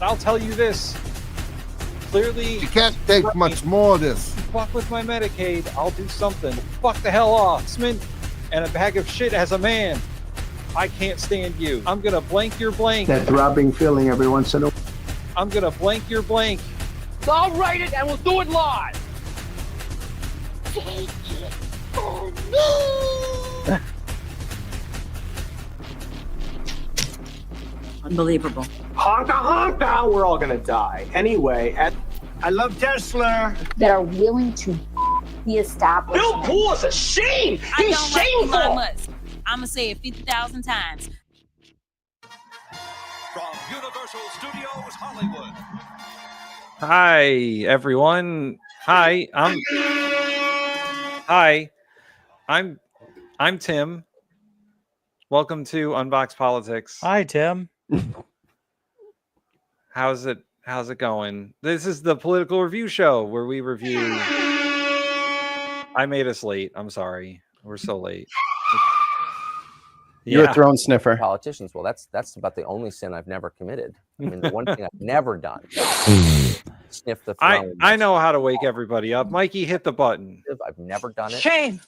I'll tell you this. Clearly, You can't take much more of this. fuck with my Medicaid, I'll do something. Fuck the hell off. Smint and a bag of shit as a man. I can't stand you. I'm gonna blank your blank. That throbbing feeling every once in a while. I'm gonna blank your blank. So I'll write it and we'll do it live. Take it. Oh no! Unbelievable. Honka honka, we're all gonna die. Anyway, I love Tesla. That are willing to be established. Bill Poole is a shame. I He's don't like shameful. Elon Musk. I'm gonna say it 50,000 times. From Universal Studios Hollywood. Hi, everyone. I'm Tim. Welcome to Unboxed Politics. Hi, Tim. How's it going? This is the political review show where we review. I made us late. I'm sorry. We're so late. You're a throne sniffer. Politicians. Well, that's about the only sin I've never committed. I mean, the one thing I've never done. Sniff the throne. I know how to wake everybody up. Mikey, hit the button. I've never done it. Shame.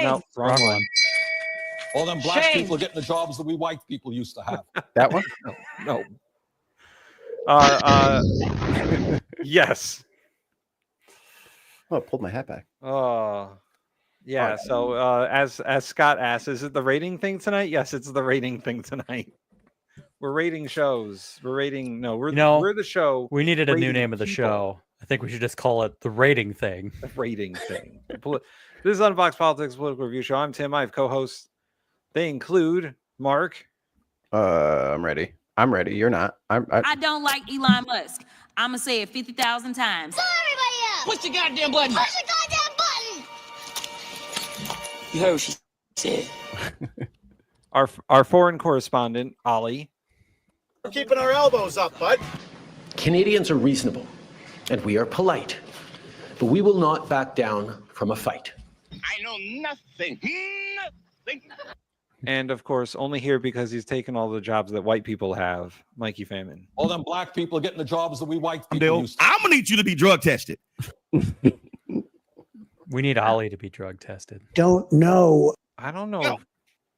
No, wrong one. All them black people getting the jobs that we white people used to have. That one? No. Yes. Oh, I pulled my hat back. Yeah. So as Scott asked, is it the rating thing tonight? Yes, it's the rating thing tonight. We're rating shows. We're the show. We needed a new name of the show. I think we should just call it the rating thing. The rating thing. This is Unboxed Politics Political Review Show. I'm Tim. I have co-hosts. They include Mark. I'm ready. You're not. I don't like Elon Musk. I'm gonna say it 50,000 times. Tell everybody else. Push the goddamn button. Push the goddamn button. You heard what she said. Our foreign correspondent, Ollie. We're keeping our elbows up, bud. Canadians are reasonable, and we are polite, but we will not back down from a fight. I know nothing. Nothing. And of course, only here because he's taken all the jobs that white people have, Mikey Famine. All them black people getting the jobs that we white people used to. I'm gonna need you to be drug tested. We need Ollie to be drug tested. Don't know. I don't know. Well,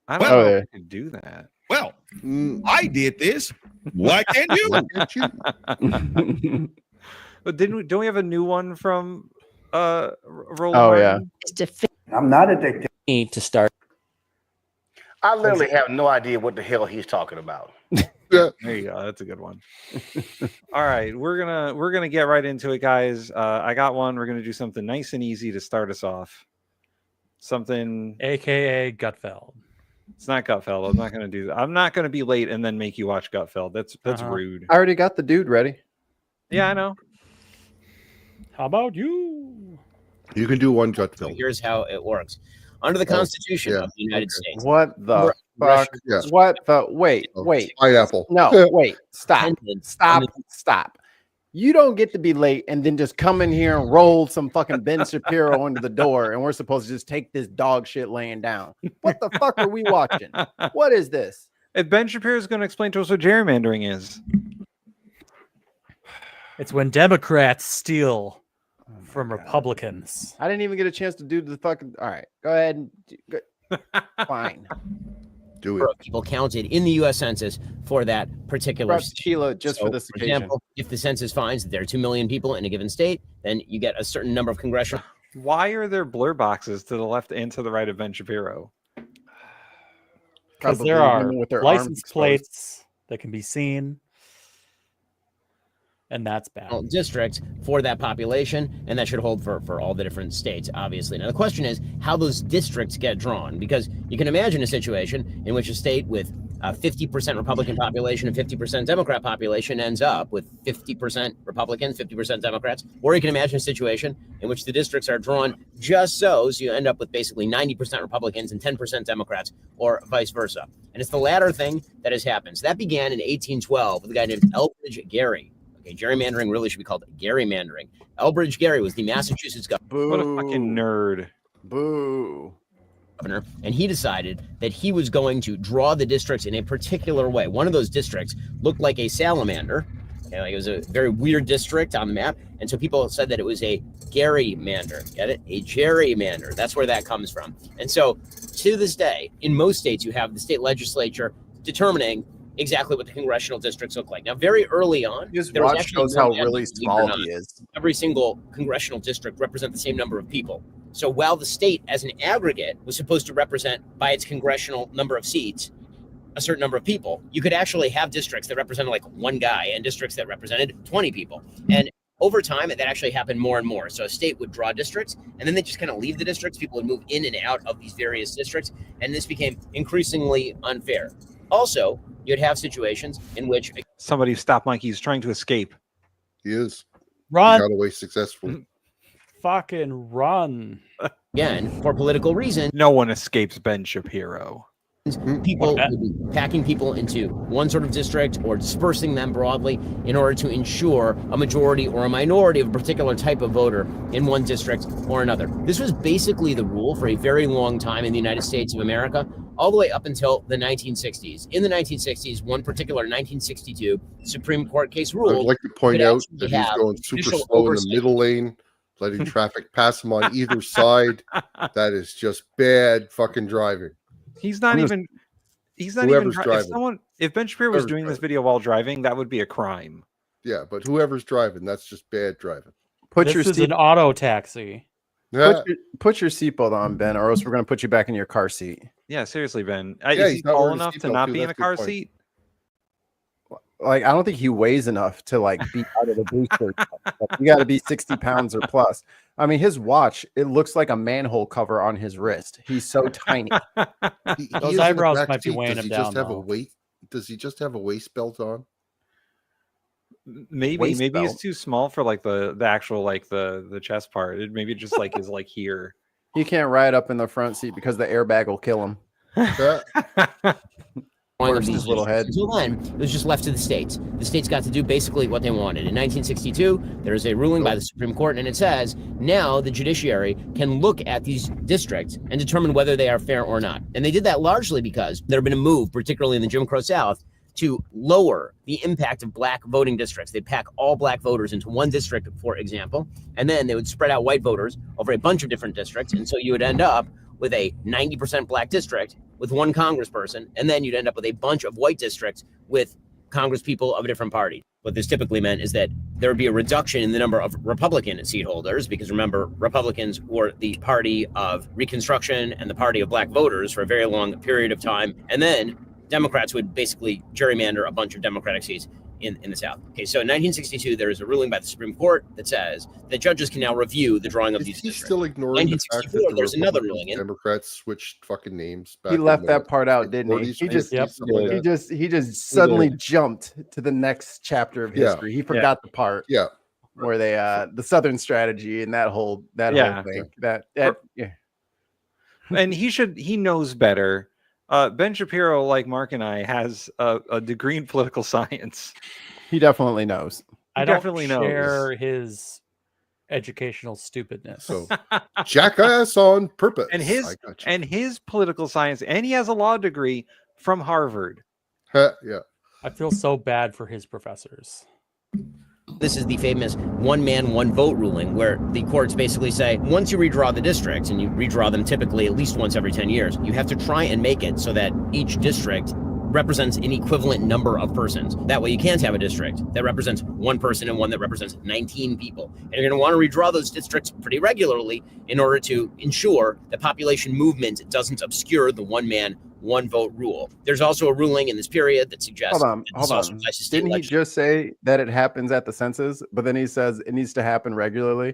I don't know if I could do that. Well, I did this. Why can't you? Why can't you? But don't we have a new one from Roland? Oh, yeah. I'm not addicted. Need to start. I literally have no idea what the hell he's talking about. There you go. That's a good one. All right, we're gonna get right into it, guys. I got one. We're gonna do something nice and easy to start us off. Something, AKA Gutfeld. It's not Gutfeld. I'm not gonna do that. I'm not gonna be late and then make you watch Gutfeld. That's rude. I already got the dude ready. Yeah, I know. How about you? You can do one gut So film. here's how it works. Under the Constitution of the United States. What the fuck? Yeah. What the? Wait. Pineapple. No, wait. Stop. Stop. Stop. You don't get to be late and then just come in here and roll some fucking Ben Shapiro into the door, and we're supposed to just take this dog shit laying down. What the fuck are we watching? What is this? If Ben Shapiro is going to explain to us what gerrymandering is. It's when Democrats steal from Republicans. I didn't even get a chance to do the fucking. All right, go ahead and fine. Do For it. people counted in the U.S. Census for that particular Brought Sheila just for this occasion. example, if the census finds that there are 2 million people in a given state, then you get a certain number of congressional. Why are there blur boxes to the left and to the right of Ben Shapiro? Because there are license plates that can be seen, and that's bad. Districts for that population, and that should hold for all the different states, obviously. Now, the question is how those districts get drawn, because you can imagine a situation in which a state with a 50% Republican population and 50% Democrat population ends up with 50% Republicans, 50% Democrats, or you can imagine a situation in which the districts are drawn just so you end up with basically 90% Republicans and 10% Democrats, or vice versa. And it's the latter thing that has happened. So that began in 1812 with a guy named Elbridge Gerry. Okay, gerrymandering really should be called governor, and he decided that he was going to draw the districts in a particular way. One of those districts looked like a salamander. It was a very weird district on the map, and so people said that it was a gerrymander. Get it? A gerrymander. That's where that comes from. And so, to this day, in most states, you have the state legislature determining exactly what the congressional districts look like. Now, very early on, His there was watch actually shows no how mandate, really believe it or small not. he is. Every single congressional district represents the same number of people. So while the state as an aggregate was supposed to represent by its congressional number of seats a certain number of people, you could actually have districts that represented like one guy and districts that represented 20 people. And over time, that actually happened more and more. So a state would draw districts, and then they just kind of leave the districts. People would move in and out of these various districts, and this became increasingly unfair. Also, you'd have situations in which somebody stop Mikey. He's trying to escape. He is. Run. He got away successfully. Fucking run. Again, for political reasons. No one escapes Ben Shapiro. People would be packing people into one sort of district or dispersing them broadly in order to ensure a majority or a minority of a particular type of voter in one district or another. This was basically the rule for a very long time in the United States of America, all the way up until the 1960s. In the 1960s, one particular 1962 Supreme Court case ruled. I would like to point out that he's going super slow in the middle lane, letting traffic pass him on either side. That is just bad fucking driving. He's not even. He's not even. If Ben Shapiro was doing this video while driving, that would be a crime. Yeah, but whoever's driving, that's just bad driving. This is an auto taxi. Yeah. Put your seatbelt on, Ben, or else we're going to put you back in your car seat. Yeah, seriously, Ben. Yeah, is he he's not tall wearing a enough to seatbelt, not too. be in a That's a good car point. seat? Like, I don't think he weighs enough to like be out of the booster. You got to be 60 pounds or plus. I mean, his watch, it looks like a manhole cover on his wrist. He's so tiny. Those eyebrows might be weighing him down. Does he just have a waist belt on? Maybe Waist maybe belt. it's too small for like the actual like the chest part. Maybe it just like is like here. He can't ride up in the front seat because the airbag will kill him. Of His little head. Until then, it was just left to the states. The states got to do basically what they wanted. In 1962, there is a ruling by the Supreme Court, and it says now the judiciary can look at these districts and determine whether they are fair or not. And they did that largely because there had been a move, particularly in the Jim Crow South, to lower the impact of black voting districts. They'd pack all black voters into one district, for example, and then they would spread out white voters over a bunch of different districts. And so you would end up with a 90% black district with one congressperson, and then you'd end up with a bunch of white districts with congresspeople of a different party. What this typically meant is that there would be a reduction in the number of Republican seat holders, because remember, Republicans were the party of Reconstruction and the party of black voters for a very long period of time. And then Democrats would basically gerrymander a bunch of Democratic seats in the South. Okay, so in 1962, there is a ruling by the Supreme Court that says that judges can now review the drawing of these He's districts. still ignoring the fact that the there's another Republicans ruling. and Democrats switched fucking names. He left that part out, didn't he? He just suddenly jumped to the next chapter of history. He forgot the part. Yeah. Where they the Southern strategy and that whole thing. And he knows better. Ben Shapiro, like Mark and I, has a degree in political science. He definitely knows. I don't share his educational stupidness. So jackass on purpose. And his political science, and he has a law degree from Harvard. Yeah. I feel so bad for his professors. This is the famous one man, one vote ruling, where the courts basically say, once you redraw the districts, and you redraw them typically at least once every 10 years, you have to try and make it so that each district represents an equivalent number of persons. That way you can't have a district that represents one person and one that represents 19 people. And you're going to want to redraw those districts pretty regularly in order to ensure that population movement doesn't obscure the one man, one vote rule. There's also a ruling in this period that suggests hold on. Didn't he just say that it happens at the census, but then he says it needs to happen regularly?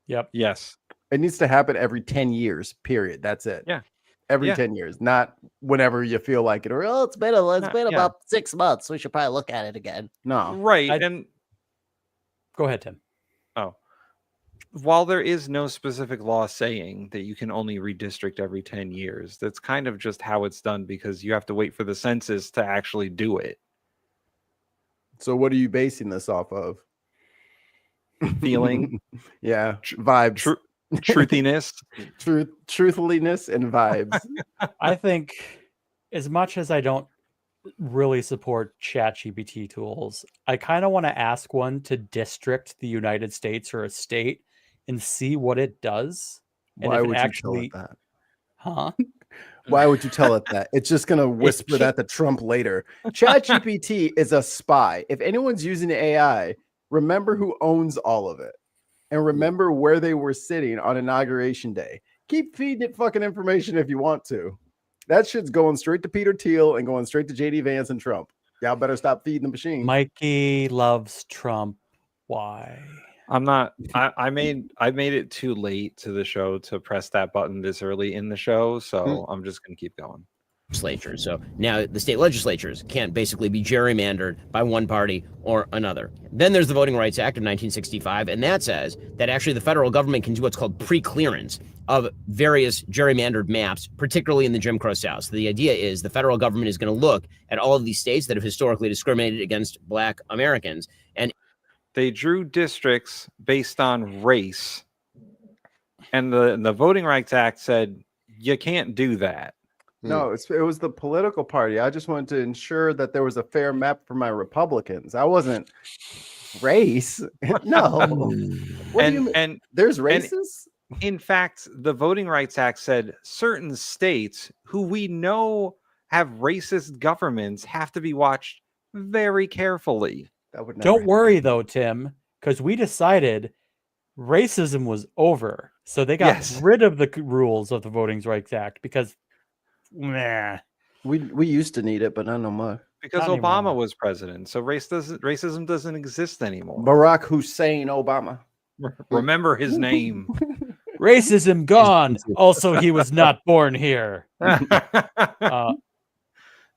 Yep. Yes. It needs to happen every 10 years, period. That's it. Yeah. Every 10 years, not whenever you feel like it, or it's been about 6 months. We should probably look at it again. No. Right. And go ahead, Tim. Oh. While there is no specific law saying that you can only redistrict every 10 years, that's kind of just how it's done, because you have to wait for the census to actually do it. So what are you basing this off of? Feeling. Yeah. Vibes. truthiness, truthfulness, and vibes. I think, as much as I don't really support ChatGPT tools, I kind of want to ask one to district the United States or a state and see what it does. Why and if would it you actually, tell it that? Huh? Why would you tell it that? It's just gonna whisper that to Trump later. ChatGPT is a spy. If anyone's using AI, remember who owns all of it, and remember where they were sitting on Inauguration Day. Keep feeding it fucking information if you want to. That shit's going straight to Peter Thiel and going straight to JD Vance and Trump. Y'all better stop feeding the machine. Mikey loves Trump. Why? I'm not. I made it too late to the show to press that button this early in the show, so I'm just gonna keep going. Legislature. So now the state legislatures can't basically be gerrymandered by one party or another. Then there's the Voting Rights Act of 1965, and that says that actually the federal government can do what's called pre-clearance of various gerrymandered maps, particularly in the Jim Crow South. So the idea is the federal government is going to look at all of these states that have historically discriminated against Black Americans, and they drew districts based on race, and the Voting Rights Act said you can't do that. No, it was the political party. I just wanted to ensure that there was a fair map for my Republicans. I wasn't race. No. What do you mean? And there's races? In fact, the Voting Rights Act said certain states who we know have racist governments have to be watched very carefully. That would Don't worry though, Tim, because we decided racism was over. So they got rid of the rules of the Voting Rights Act because we used to need it, but not no more. Because Obama was president, so racism doesn't exist anymore. Barack Hussein Obama. Remember his name. Racism gone. Also, he was not born here.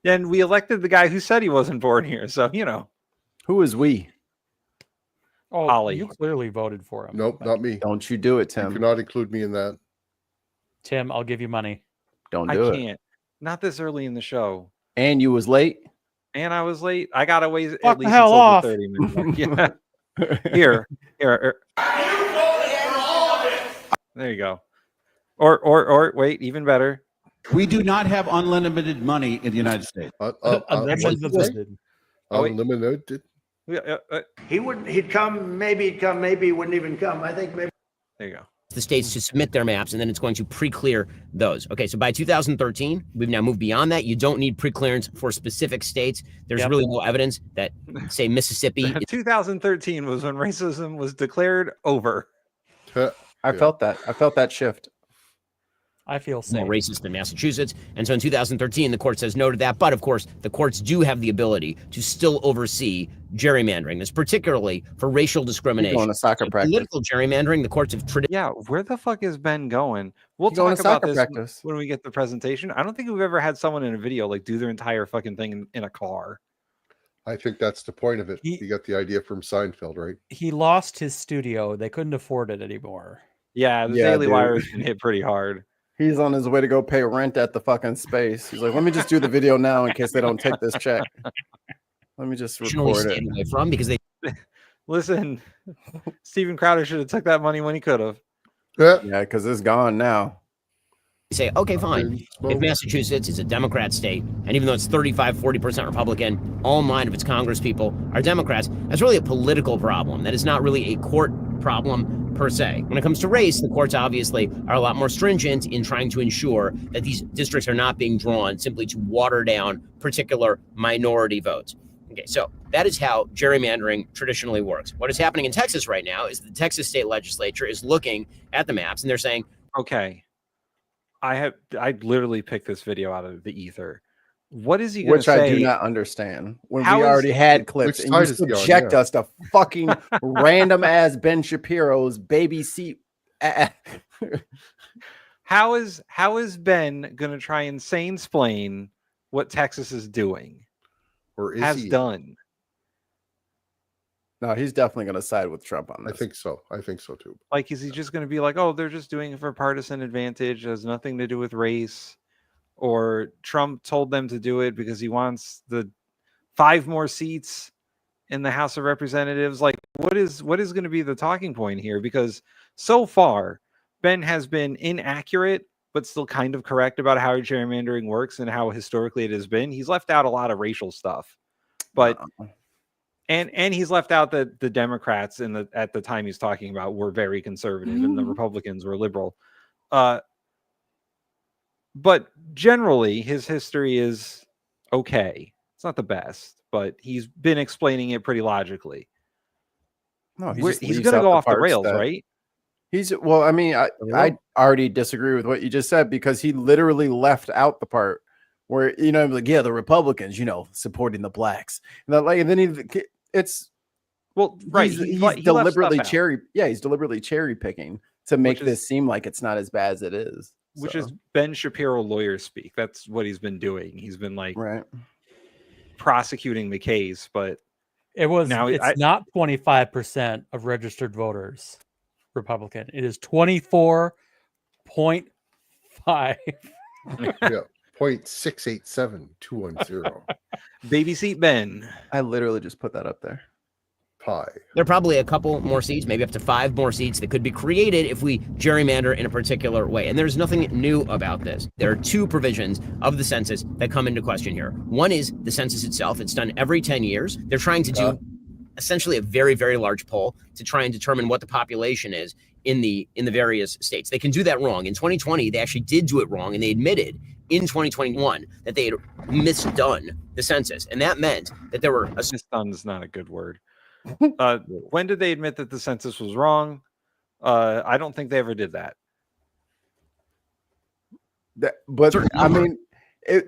Then we elected the guy who said he wasn't born here. So, you know. Who is we? Oh, Ollie. You clearly voted for him. Nope, not me. Don't you do it, Tim. You cannot include me in that. Tim, I'll give you money. Don't do it. I can't. Not this early in the show. And you was late? And I was late. I got to wait at Fuck least the hell until off. the 30 minutes. Yeah. Here. There you go. Or wait, even better. We do not have unlimited money in the United States. Unlimited. He'd come, maybe he wouldn't even come. I think maybe. There you go. the states to submit their maps, and then it's going to pre-clear those. Okay, so by 2013, we've now moved beyond that. You don't need pre-clearance for specific states. There's really no evidence that, say, Mississippi. 2013 was when racism was declared over. I felt that. I felt that shift. I feel safe. More racist than Massachusetts. And so in 2013, the court says no to that. But of course, the courts do have the ability to still oversee gerrymandering. This particularly for racial discrimination. Going to soccer practice. Political gerrymandering, the courts have traditionally. Yeah, where the fuck is Ben going? We'll talk about this when we get the presentation. I don't think we've ever had someone in a video like do their entire fucking thing in a car. I think that's the point of it. He got the idea from Seinfeld, right? He lost his studio. They couldn't afford it anymore. Yeah, the Daily Wire has been hit pretty hard. He's on his way to go pay rent at the fucking space. He's like, let me just do the video now in case they don't take this check. Let me just record it. Away from because they listen. Steven Crowder should have took that money when he could have. Yeah, because it's gone now. Say, okay, fine. If Massachusetts is a Democrat state, and even though it's 35-40% Republican, all 9 of its Congress people are Democrats, that's really a political problem. That is not really a court problem per se. When it comes to race, the courts obviously are a lot more stringent in trying to ensure that these districts are not being drawn simply to water down particular minority votes. Okay, so that is how gerrymandering traditionally works. What is happening in Texas right now is the Texas state legislature is looking at the maps and they're saying, okay, I literally picked this video out of the ether. What is he going to say? Which I do not understand. When we already had clips and you subject us to fucking random ass Ben Shapiro's baby seat. How is Ben going to try and sane-splain what Texas is doing or has done? No, he's definitely going to side with Trump on this. I think so. I think so too. Like, is he just going to be like, oh, they're just doing it for partisan advantage. It has nothing to do with race. Or Trump told them to do it because he wants the 5 more seats in the House of Representatives. Like, what is going to be the talking point here? Because so far, Ben has been inaccurate, but still kind of correct about how gerrymandering works and how historically it has been. He's left out a lot of racial stuff, but and he's left out that the Democrats at the time he's talking about were very conservative and the Republicans were liberal. But generally, his history is okay. It's not the best, but he's been explaining it pretty logically. No, he's going to go off the rails, right? I mean, I already disagree with what you just said because he literally left out the part where, like, yeah, the Republicans, supporting the blacks. And then it's right. He's deliberately he's deliberately cherry picking to make this seem like it's not as bad as it is. Which is Ben Shapiro lawyer speak. That's what he's been doing. He's been like prosecuting the case, but it's not 25% of registered voters Republican. It is 24.5. Yeah, 0.687210. Baby seat Ben. I literally just put that up there. Pie. There are probably a couple more seats, maybe up to 5 more seats that could be created if we gerrymander in a particular way. And there's nothing new about this. There are 2 provisions of the census that come into question here. One is the census itself. It's done every 10 years. They're trying to do essentially a very, very large poll to try and determine what the population is in the various states. They can do that wrong. In 2020, they actually did do it wrong, and they admitted in 2021 that they had misdone the census. And that meant that there were... Misdone is not a good word. When did they admit that the census was wrong? I don't think they ever did that. I mean,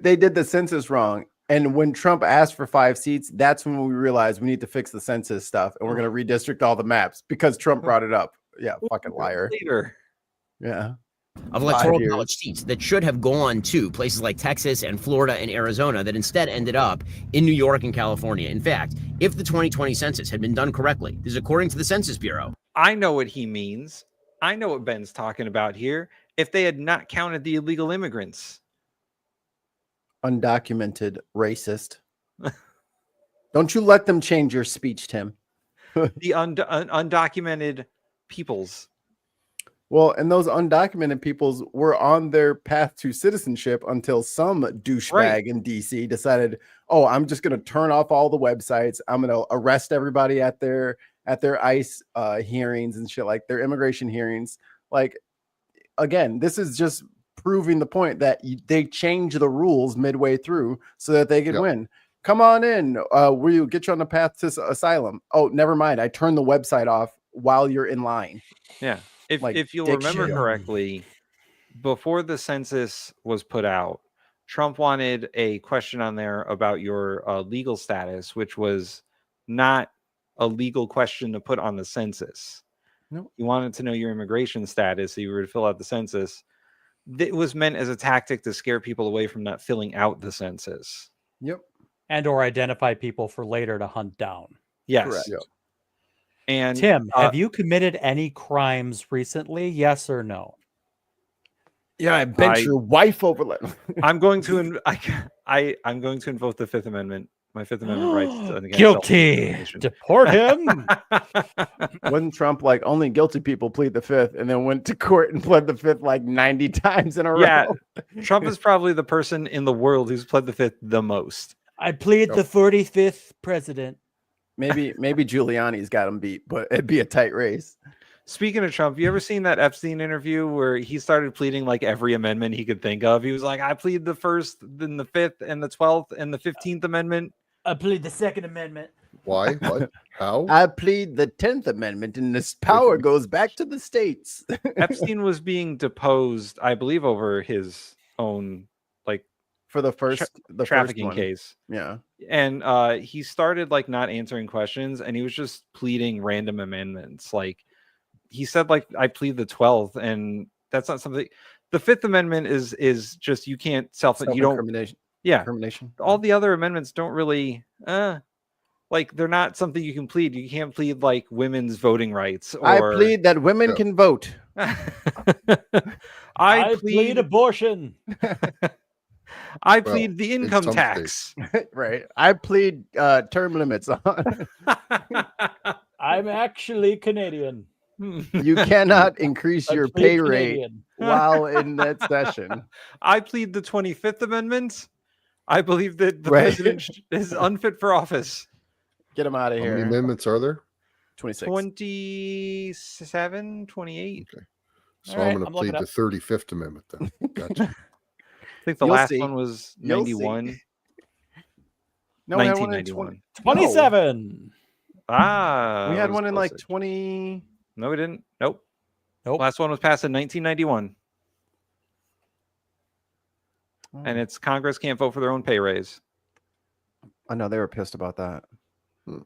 they did the census wrong. And when Trump asked for 5 seats, that's when we realized we need to fix the census stuff. And we're going to redistrict all the maps because Trump brought it up. Yeah, fucking liar. Yeah. Of electoral college seats that should have gone to places like Texas and Florida and Arizona that instead ended up in New York and California. In fact, if the 2020 census had been done correctly, this is according to the Census Bureau. I know what he means. I know what Ben's talking about here. If they had not counted the illegal immigrants. Undocumented racist. Don't you let them change your speech, Tim. The undocumented peoples. Well, and those undocumented peoples were on their path to citizenship until some douchebag in DC decided, oh, I'm just going to turn off all the websites. I'm going to arrest everybody at their ICE hearings and shit, like their immigration hearings. Like, again, this is just proving the point that they change the rules midway through so that they can win. Come on in. We'll get you on the path to asylum. Oh, never mind. I turned the website off while you're in line. Yeah. If you'll remember correctly, before the census was put out, Trump wanted a question on there about your legal status, which was not a legal question to put on the census. No, he wanted to know your immigration status. So you were to fill out the census. It was meant as a tactic to scare people away from not filling out the census. Yep. And or identify people for later to hunt down. Yes. Correct. Yep. And Tim, have you committed any crimes recently? Yes or no? Yeah, I bent your wife over. I'm going to I'm going to invoke the Fifth Amendment. My Fifth Amendment rights. Guilty. Deport him. Wasn't Trump like only guilty people plead the Fifth, and then went to court and pled the Fifth like 90 times in a row? Yeah, Trump is probably the person in the world who's pled the Fifth the most. I plead the 45th president. Maybe Giuliani's got him beat, but it'd be a tight race. Speaking of Trump, you ever seen that Epstein interview where he started pleading like every amendment he could think of? He was like, I plead the First, then the Fifth, and the 12th, and the 15th Amendment. I plead the Second Amendment. Why? What? How? I plead the 10th Amendment, and this power goes back to the states. Epstein was being deposed, I believe, over his own for the trafficking case. Yeah. And he started like not answering questions, and he was just pleading random amendments. Like he said, like, I plead the 12th, and that's not something. The Fifth Amendment is just you can't you don't. Yeah. All the other amendments don't really like they're not something you can plead. You can't plead like women's voting rights. Or I plead that women can vote. I plead abortion. I plead the income tax. Right. I plead term limits on. I'm actually Canadian. You cannot increase your plead pay rate Canadian. while in that session. I plead the 25th Amendment. I believe that the Right. president is unfit for office. Get him out of How many here. amendments are there? 26. 27, 28. Okay. So All right, I'm going to I'm looking plead the up. 35th Amendment then. Gotcha. I think the You'll last see. one was You'll see. 91. No, we had one in 1991. 27. Ah. We it had was one in like closer. 20. No, we didn't. Nope. Nope. Last one was passed in 1991. Oh. And it's Congress can't vote for their own pay raise. I know they were pissed about that. Hmm.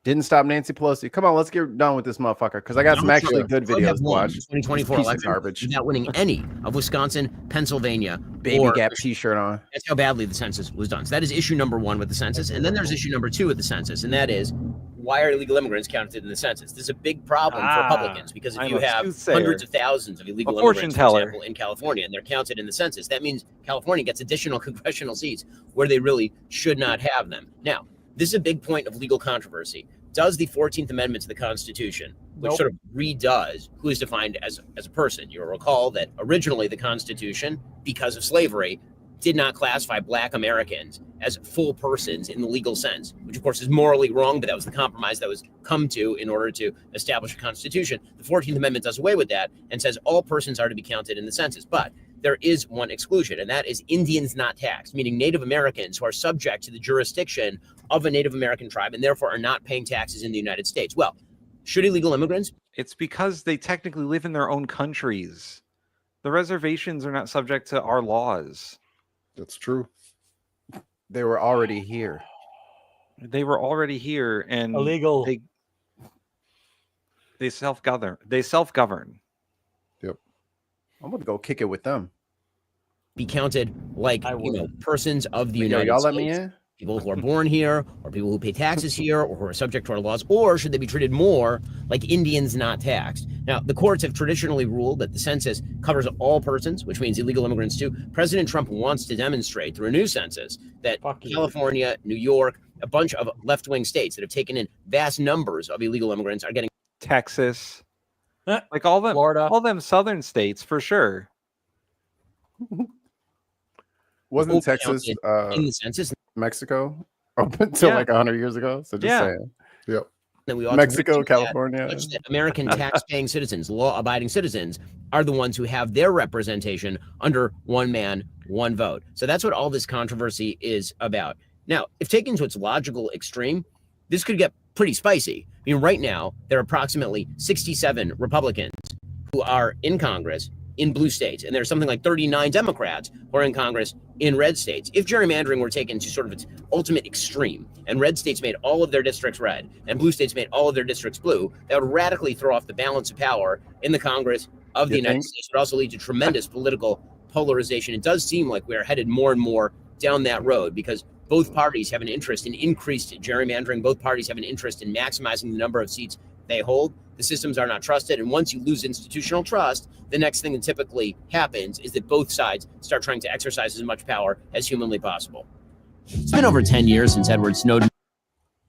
Didn't stop Nancy Pelosi. Come on, let's get done with this motherfucker because I got some actually good Trump videos have to won watch. the 2024 Piece of election garbage. without winning any of Wisconsin, Pennsylvania, Baby or Gap T-shirt on. That's how badly the census was done. So that is issue number 1 with the census. And then there's issue number 2 with the census, and that is, why are illegal immigrants counted in the census? This is a big problem for Republicans because if I'm you a have soothsayer. hundreds of thousands of illegal A fortune immigrants, for teller. example, in California, and they're counted in the census, that means California gets additional congressional seats where they really should not have them. Now, this is a big point of legal controversy. Does the 14th Amendment to the Constitution, which sort of redoes who is defined as a person? You'll recall that originally the Constitution, because of slavery, did not classify Black Americans as full persons in the legal sense, which of course is morally wrong, but that was the compromise that was come to in order to establish a constitution. The 14th Amendment does away with that and says all persons are to be counted in the census. But there is one exclusion, and that is Indians not taxed, meaning Native Americans who are subject to the jurisdiction of a Native American tribe and therefore are not paying taxes in the United States. Well, should illegal immigrants? It's because they technically live in their own countries. The reservations are not subject to our laws. That's true. They were already here. They were already here and Illegal. They self-govern. They self-govern. Yep. I'm gonna go kick it with them. Be counted like persons of the United y'all States. let me in? People who are born here, or people who pay taxes here, or who are subject to our laws, or should they be treated more like Indians not taxed? Now, the courts have traditionally ruled that the census covers all persons, which means illegal immigrants too. President Trump wants to demonstrate through a new census that California, New York, a bunch of left-wing states that have taken in vast numbers of illegal immigrants are getting Texas, like all them, Florida, all them southern states for sure. Wasn't Texas in the census Mexico up until like 100 years ago? So just saying. Yep. That we ought Mexico, to that, California. such that American tax-paying citizens, law-abiding citizens, are the ones who have their representation under one man, one vote. So that's what all this controversy is about. Now, if taken to its logical extreme, this could get pretty spicy. I mean, right now, there are approximately 67 Republicans who are in Congress in blue states, and there's something like 39 Democrats who are in Congress in red states. If gerrymandering were taken to sort of its ultimate extreme, and red states made all of their districts red, and blue states made all of their districts blue, that would radically throw off the balance of power in the Congress of the United States. It would also lead to tremendous political polarization. It does seem like we are headed more and more down that road because both parties have an interest in increased gerrymandering. Both parties have an interest in maximizing the number of seats they hold. The systems are not trusted. And once you lose institutional trust, the next thing that typically happens is that both sides start trying to exercise as much power as humanly possible. It's been over 10 years since Edward Snowden.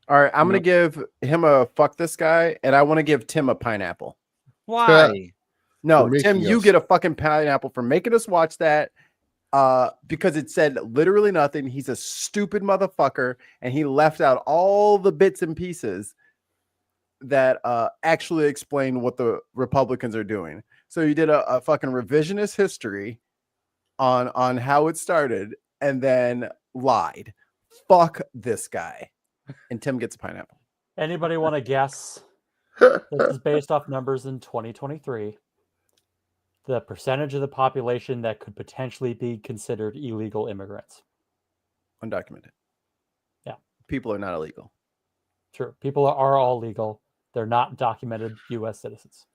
All right, I'm going to give him a fuck this guy, and I want to give Tim a pineapple. Why? No, Tim, you get a fucking pineapple for making us watch that because it said literally nothing. He's a stupid motherfucker, and he left out all the bits and pieces that actually explain what the Republicans are doing. So you did a fucking revisionist history on how it started and then lied. Fuck this guy. And Tim gets a pineapple. Anybody want to guess? This is based off numbers in 2023. The percentage of the population that could potentially be considered illegal immigrants. Undocumented. Yeah. People are not illegal. True. People are all legal. They're not documented U.S. citizens.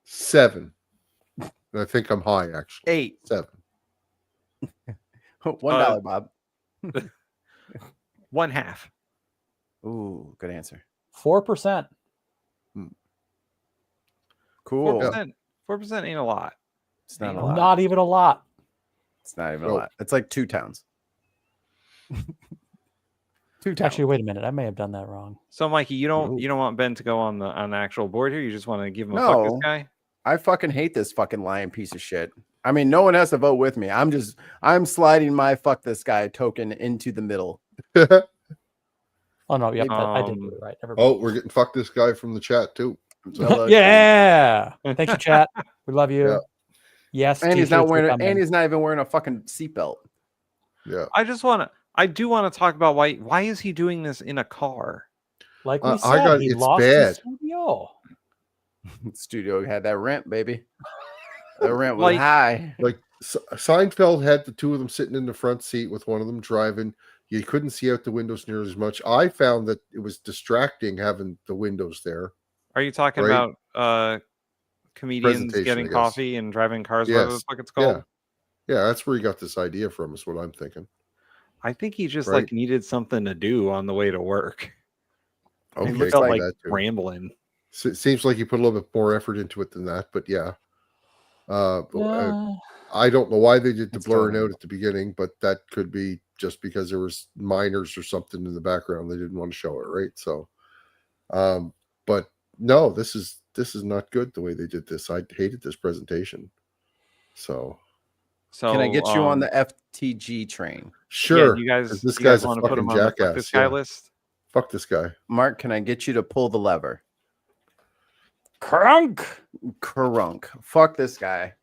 7. I think I'm high, actually. 8. 7. $1, Bob. 1/2. Ooh, good answer. 4%. Cool. 4% ain't a lot. It's not a lot. Not even a lot. It's not even a lot. It's like 2 towns. Actually, wait a minute. I may have done that wrong. So, Mikey, you don't want Ben to go on the actual board here. You just want to give him a fuck this guy. I fucking hate this fucking lying piece of shit. I mean, no one has to vote with me. I'm sliding my fuck this guy token into the middle. Oh no, yep, I did do it right. We're getting fuck this guy from the chat too. So, yeah. Thank you, chat. We love you. Yeah. Yes. And he's not even wearing a fucking seatbelt. Yeah. I do want to talk about why is he doing this in a car? Like we said, he lost his studio. Studio had that rent, baby. The rent was high. Like Seinfeld had the two of them sitting in the front seat with one of them driving. You couldn't see out the windows nearly as much. I found that it was distracting having the windows there. Are you talking about comedians getting coffee and driving cars? Yes. Whatever the fuck it's called. Yeah, that's where he got this idea from. Is what I'm thinking. I think he just like needed something to do on the way to work. Okay, he felt like rambling. So it seems like he put a little bit more effort into it than that, but yeah. I don't know why they did the blurring out at the beginning, but that could be just because there was minors or something in the background. They didn't want to show it, right? So, but no, this is not good the way they did this. I hated this presentation. So can I get you on the FTG train? Sure. Yeah, you guys, this guy's a want to put him fucking on jackass. the fuck this guy list? Fuck this guy. Mark, can I get you to pull the lever? Crunk. Fuck this guy.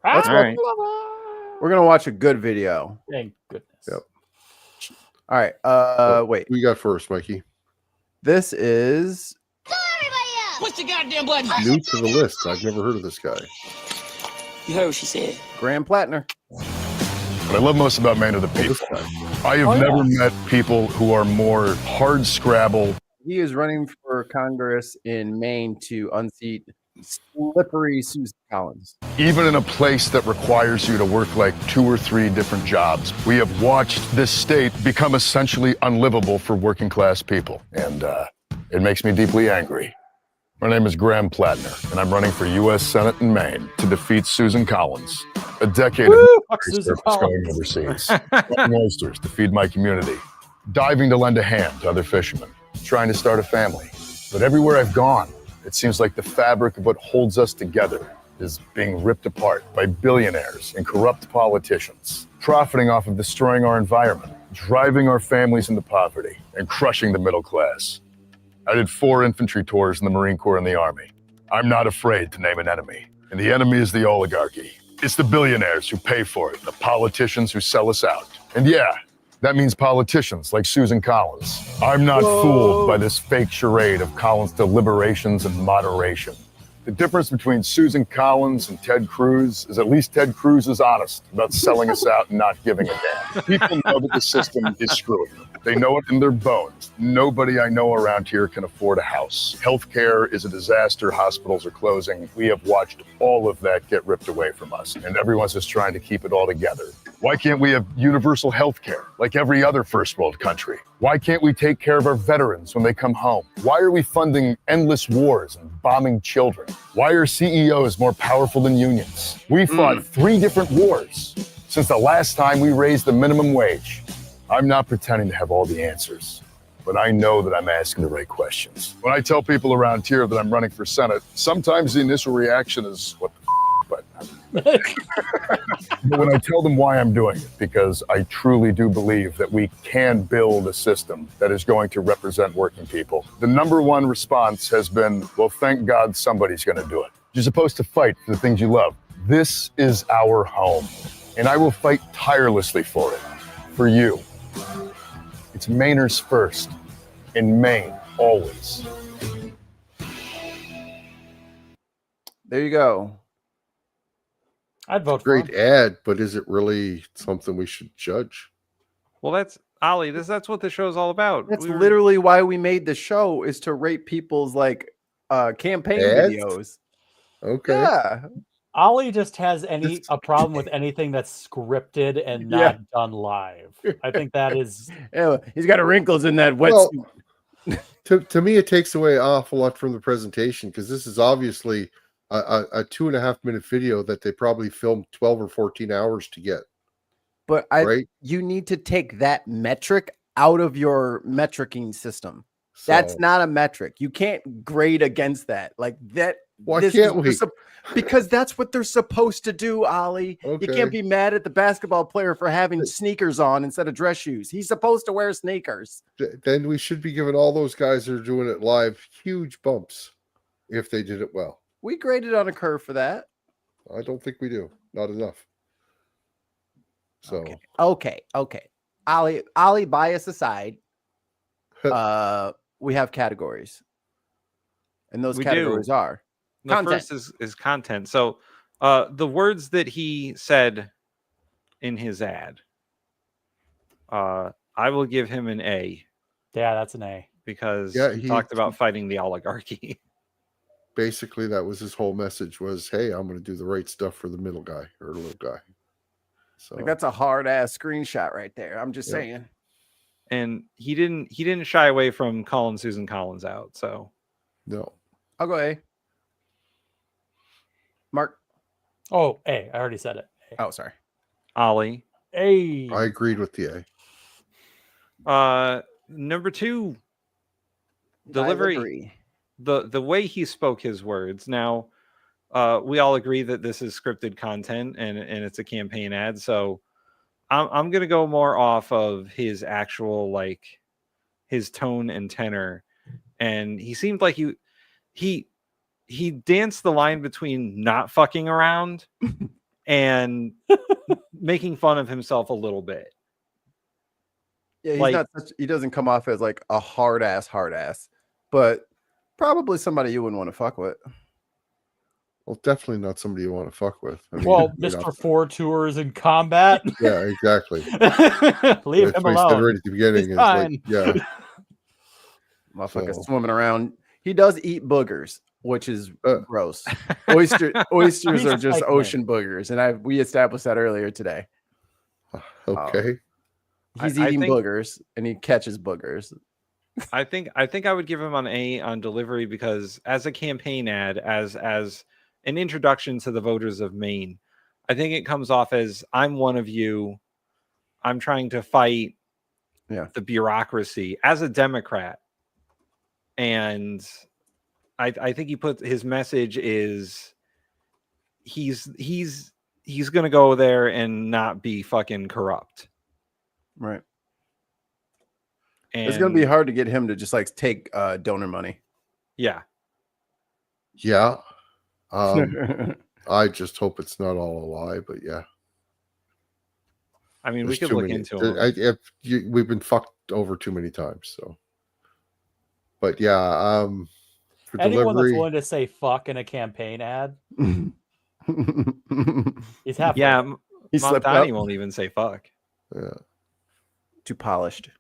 All right. We're gonna watch a good video. Thank goodness. Yep. All right. Wait. We got first, Mikey. This is Push the goddamn button. New to the list. I've never heard of this guy. You heard what she said. Graham Plattner. What I love most about Maine are the people. I have never met people who are more hard scrabble. He is running for Congress in Maine to unseat slippery Susan Collins. Even in a place that requires you to work like 2 or 3 different jobs, we have watched this state become essentially unlivable for working class people. And it makes me deeply angry. My name is Graham Plattner, and I'm running for U.S. Senate in Maine to defeat Susan Collins. A decade of going overseas, flying oysters to feed my community, diving to lend a hand to other fishermen, trying to start a family. But everywhere I've gone, it seems like the fabric of what holds us together is being ripped apart by billionaires and corrupt politicians, profiting off of destroying our environment, driving our families into poverty, and crushing the middle class. I did 4 infantry tours in the Marine Corps and the Army. I'm not afraid to name an enemy. And the enemy is the oligarchy. It's the billionaires who pay for it, the politicians who sell us out. And yeah, that means politicians like Susan Collins. I'm not fooled by this fake charade of Collins' deliberations and moderation. The difference between Susan Collins and Ted Cruz is at least Ted Cruz is honest about selling us out and not giving a damn. People know that the system is screwing them. They know it in their bones. Nobody I know around here can afford a house. Healthcare is a disaster. Hospitals are closing. We have watched all of that get ripped away from us, and everyone's just trying to keep it all together. Why can't we have universal healthcare like every other first world country? Why can't we take care of our veterans when they come home? Why are we funding endless wars and bombing children? Why are CEOs more powerful than unions? We fought 3 different wars since the last time we raised the minimum wage. I'm not pretending to have all the answers, but I know that I'm asking the right questions. When I tell people around here that I'm running for Senate, sometimes the initial reaction is, what the but when I tell them why I'm doing it, because I truly do believe that we can build a system that is going to represent working people. The #1 response has been, well, thank God somebody's going to do it. You're supposed to fight for the things you love. This is our home, and I will fight tirelessly for it, for you. It's Mainers first, in Maine, always. There you go. I'd vote for great ad, but is it really something we should judge? Well, that's Ollie. That's what the show's all about. That's literally why we made the show, is to rate people's like campaign videos. Okay. Yeah. Ollie just has a problem with anything that's scripted and not done live. I think that is. Yeah, he's got wrinkles in that wetsuit. Well, to me, it takes away an awful lot from the presentation, because this is obviously a 2.5-minute video that they probably filmed 12 or 14 hours to get. But you need to take that metric out of your metricing system. That's So, not a metric. You can't grade against that. Like that. why this can't is- we? Because that's what they're supposed to do, Ollie. You Okay. can't be mad at the basketball player for having sneakers on instead of dress shoes. He's supposed to wear sneakers. Then we should be giving all those guys that are doing it live huge bumps if they did it well. We graded on a curve for that. I don't think we do. Not enough. So Okay. Ollie, bias aside, we have categories. And those We categories do. are The content. first is content. So the words that he said in his ad, I will give him an A. Yeah, that's an A. Because Yeah, he talked about fighting the oligarchy. basically that was his whole message was, hey, I'm going to do the right stuff for the middle guy or the little guy. So Like that's a hard ass screenshot right there. I'm just saying. And he didn't shy away from calling Susan Collins out. So no. I'll go A. Mark. Oh, A. I already said it. A. Oh, sorry. Ollie. A. I agreed with the A. Number 2, delivery. The way he spoke his words. Now, we all agree that this is scripted content and it's a campaign ad. So I'm gonna go more off of his actual, like, his tone and tenor. And he seemed like he danced the line between not fucking around and making fun of himself a little bit. Yeah, he's Like- not he doesn't come off as like a hard ass, but probably somebody you wouldn't want to fuck with. Well, definitely not somebody you want to fuck with. I mean, Well, you know, Mr. 4 Tours in combat. yeah, exactly. Leave That's him what he said alone. right at the beginning. He's Is like, fine. yeah, Motherfucker So- swimming around. He does eat boogers, which is gross. Oysters He's are just like ocean boogers, and we established that earlier today. okay. He's I eating think- boogers, and he catches boogers. I think I would give him an A on delivery because as a campaign ad, as an introduction to the voters of Maine, I think it comes off as I'm one of you. I'm trying to fight the bureaucracy as a Democrat. And I think he put his message is he's gonna go there and not be fucking corrupt. Right. And It's gonna be hard to get him to just like take donor money. yeah. Yeah. I just hope it's not all a lie, but yeah. I mean, There's we could too look many- into him. we've been fucked over too many times. So, but yeah, for Anyone delivery, that's willing to say fuck in a campaign ad, he's halfway. Yeah, He slipped Montani up. won't even say fuck. yeah, Too polished.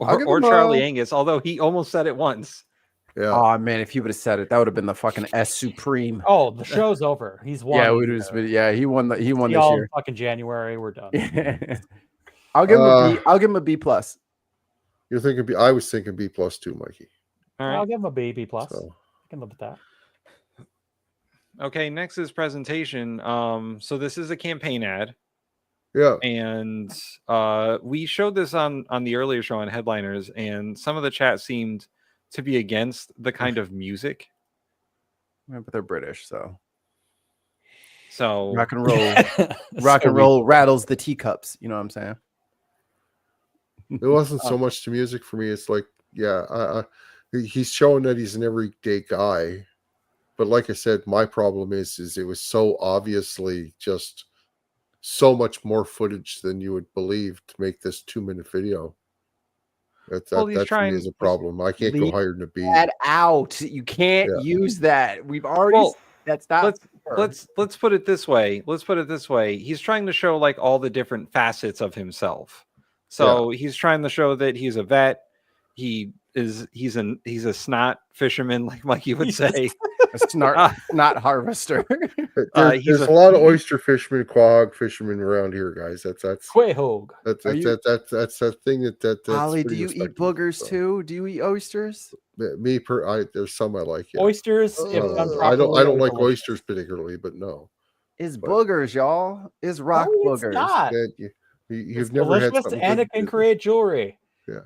I'll Or, give or him Charlie a- Angus, although he almost said it once. yeah. Oh man, if he would have said it, that would have been the fucking S Supreme. Oh, the show's over. He's won. Yeah, we just he won See this y'all in year. fucking January. We're done. I'll give him a B. I'll give him a B plus. You're thinking B. I was thinking B plus too, Mikey. All I'll right. give him a B, B plus. So, I can live with that. Okay, next is presentation. So this is a campaign ad. yeah, And we showed this on the earlier show on Headliners, and some of the chat seemed to be against the kind of music. Yeah, but they're British, so So rock and roll rattles the teacups. You know what I'm saying? it wasn't so much the music for me. It's like, yeah, he's showing that he's an everyday guy, but like I said, my problem is it was so obviously just so much more footage than you would believe to make this 2-minute video. That Well, he's for me trying- is a problem. I can't go Leave higher than a B. That out. You can't Yeah. use that. We've already Well, that's not. let's put it this way. He's trying to show like all the different facets of himself. So he's trying to show that he's a vet. He's a snot fisherman, like Mikey would say. a snot harvester. There's a lot of oyster fishermen, quag fishermen around here, guys. That's Quahog. that's that thing that's Ollie, do pretty you eat respectable, boogers so. too? Do you eat oysters? There's some I like. Yeah. Oysters, if done I don't properly, like are delicious. oysters particularly, but no. Is But- boogers, y'all? Is rock No, it's boogers? not. You've never had delicious something and good. it can create jewelry. Yeah.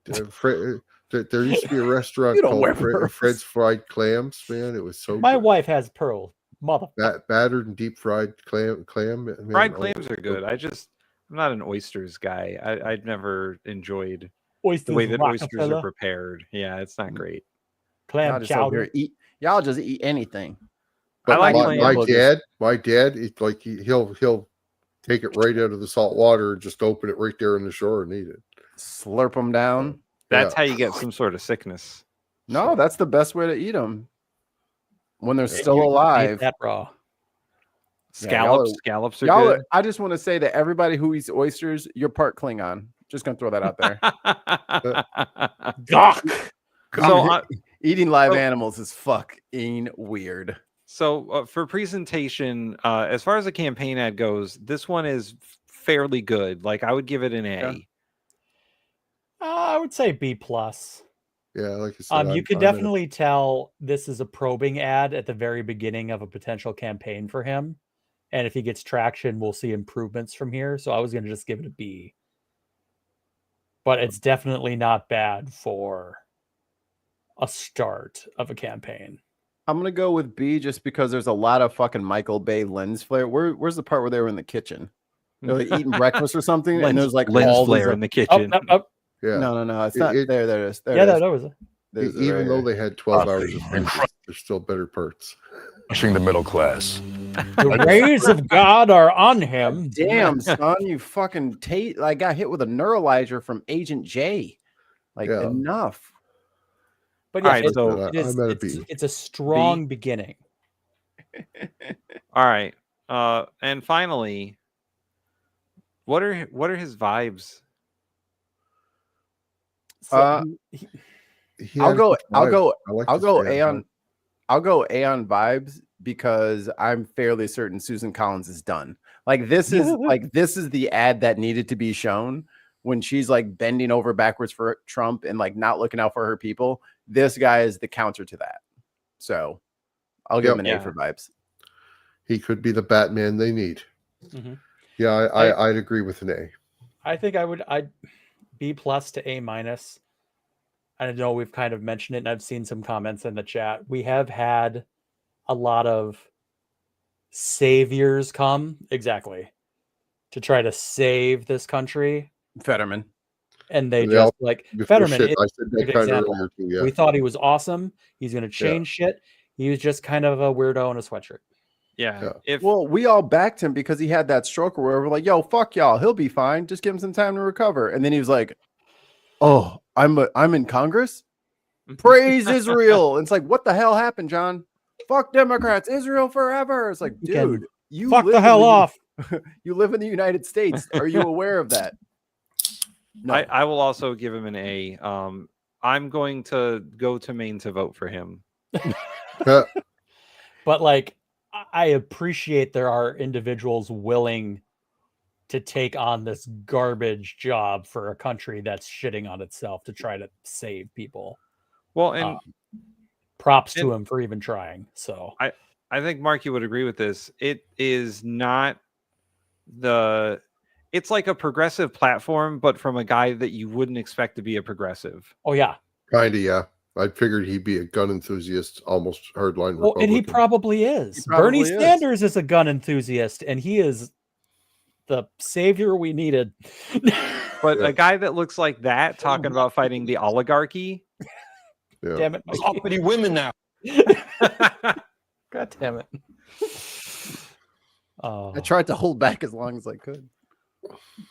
There used to be a restaurant You don't called wear pearls. Fred's Fried Clams. Man, it was so My good. wife has pearl. Mother. Battered and deep fried clam. Man, Fried oh, clams are so good. I'm not an oysters guy. I've never enjoyed Oysters, the way that oysters are Rockefeller, prepared. Yeah, it's not great. Y'all clam just over here chowder. y'all just eat anything. But I like my dad, it's like he'll take it right out of the salt water and just open it right there on the shore and eat it. Slurp them down. That's how you get some sort of sickness. No, that's the best way to eat them when they're You still can eat alive. that raw. Scallops are y'all, good. I just want to say that everybody who eats oysters, you're part Klingon. Just gonna throw that out there. So, Eating live animals is fucking weird. So for presentation, as far as the campaign ad goes, this one is fairly good. Like I would give it an A. Yeah. I would say B plus. Yeah, like I said, You could definitely tell this is a probing ad at the very beginning of a potential campaign for him. And if he gets traction, we'll see improvements from here. So I was going to just give it a B. But it's definitely not bad for a start of a campaign. I'm gonna go with B just because there's a lot of fucking Michael Bay lens flare. Where's the part where they were in the kitchen? They're like eating breakfast or something, and there's like lens all flare these, in the kitchen. Yeah. No, it's not there. There it is. There Yeah, it is. that was it. There's it Even right though here. they had 12 hours of sleep, there's still better parts. Crushing the middle class. The rays of God are on him. Damn, son, you fucking I got hit with a neuralizer from Agent J. Like enough. But yeah, All right, so it's a strong beginning. All right. And finally, what are his vibes? I'll go Aeon vibes because I'm fairly certain Susan Collins is done. Like this is the ad that needed to be shown when she's like bending over backwards for Trump and like not looking out for her people. This guy is the counter to that. So I'll give him an A for vibes. He could be the Batman they need. Mm-hmm. Yeah, I'd agree with an A. I think I'd B plus to A minus. I know we've kind of mentioned it, and I've seen some comments in the chat. We have had a lot of saviors come to try to save this country. Fetterman. And they just like Fetterman. I said that kind of earlier too, yeah. We thought he was awesome. He's going to change shit. He was just kind of a weirdo in a sweatshirt. Yeah. Well, we all backed him because he had that stroke where we're like, "Yo, fuck y'all, he'll be fine. Just give him some time to recover." And then he was like, "Oh, I'm in Congress. Praise Israel." And it's like, what the hell happened, John? Fuck Democrats, Israel forever. It's like, dude, you fuck the hell off. You live in the United States. Are you aware of that? No. I will also give him an A. I'm going to go to Maine to vote for him. But like, I appreciate there are individuals willing to take on this garbage job for a country that's shitting on itself to try to save people. Well, and props to him for even trying. So I think Mark, you would agree with this. It is not it's like a progressive platform, but from a guy that you wouldn't expect to be a progressive. Oh yeah. Kinda, yeah. I figured he'd be a gun enthusiast, almost hardline. Well, and he probably is. Bernie Sanders is a gun enthusiast, and he is the savior we needed. But a guy that looks like that talking about fighting the oligarchy. Yeah. Damn it. There's uppity women now. God damn it. I tried to hold back as long as I could.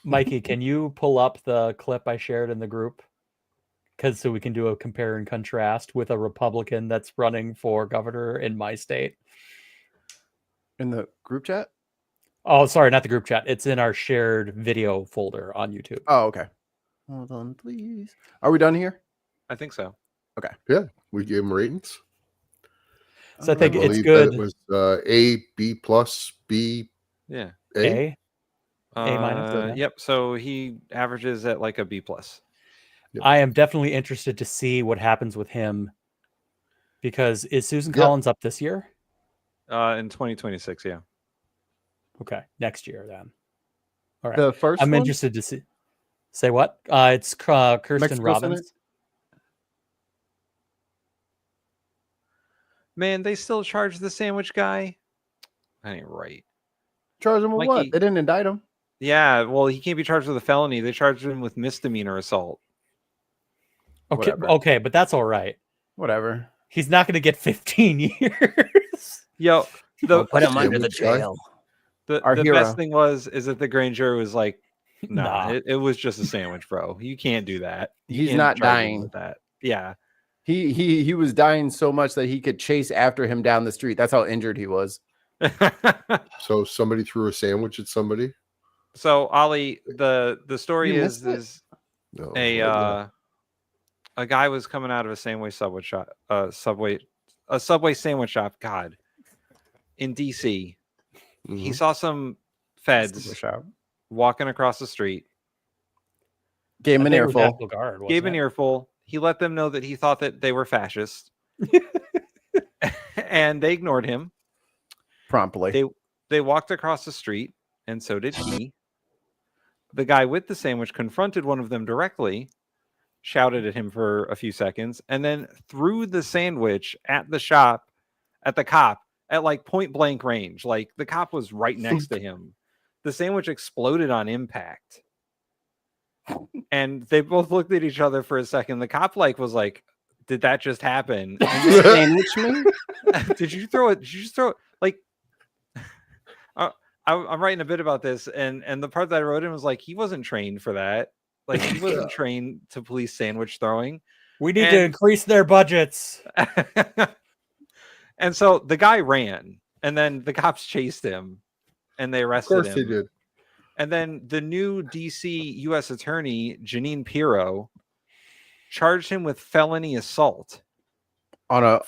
Mikey, can you pull up the clip I shared in the group? So we can do a compare and contrast with a Republican that's running for governor in my state. In the group chat? Oh, sorry, not the group chat. It's in our shared video folder on YouTube. Oh, okay. Hold on, please. Are we done here? I think so. Okay. Yeah, we gave him ratings. So I think it's believe good. It was A, B plus, B. Yeah. A minus. Yep. So he averages at like a B plus. Yep. I am definitely interested to see what happens with him, because is Susan Collins up this year? In 2026, yeah. Okay, next year then. All right. The first I'm one? interested to see. Say what? It's Kirsten Mexico Robbins. Senate? Man, they still charge the sandwich guy. That ain't right. Charge him with what? Mikey. They didn't indict him. Yeah, well, he can't be charged with a felony. They charged him with misdemeanor assault. Okay, Whatever. okay, but that's all right. Whatever. He's not going to get 15 years. Yo, We'll put him under the Sandwich guy? jail. the Our hero. best thing is that the grand jury was like, nah, Nah. it was just a sandwich, bro. You can't do that. You He's can't not charge him dying. with that. Yeah. He was dying so much that he could chase after him down the street. That's how injured he was. So somebody threw a sandwich at somebody. So Ollie, the story You is missed it? No, a guy was coming out of a Subway sandwich shop. God, in DC, he saw some feds walking across the street. Gave him I an think it was earful. National Guard, wasn't Gave an it? earful. He let them know that he thought that they were fascist, and they ignored him. Promptly. They walked across the street, and so did he. The guy with the sandwich confronted one of them directly, shouted at him for a few seconds, and then threw the sandwich at the cop at like point blank range. Like the cop was right next to him. The sandwich exploded on impact. And they both looked at each other for a second. The cop was like, did that just happen? And Sandwich me? did you throw it? Did you just throw it? Like, I'm writing a bit about this, and the part that I wrote in was like, he wasn't trained for that. Like, he wasn't trained to police sandwich throwing. We need to increase their budgets. And so the guy ran, and then the cops chased him, and they arrested him. Of course they did. And then the new DC U.S. attorney, Janine Pirro, charged him with felony assault On a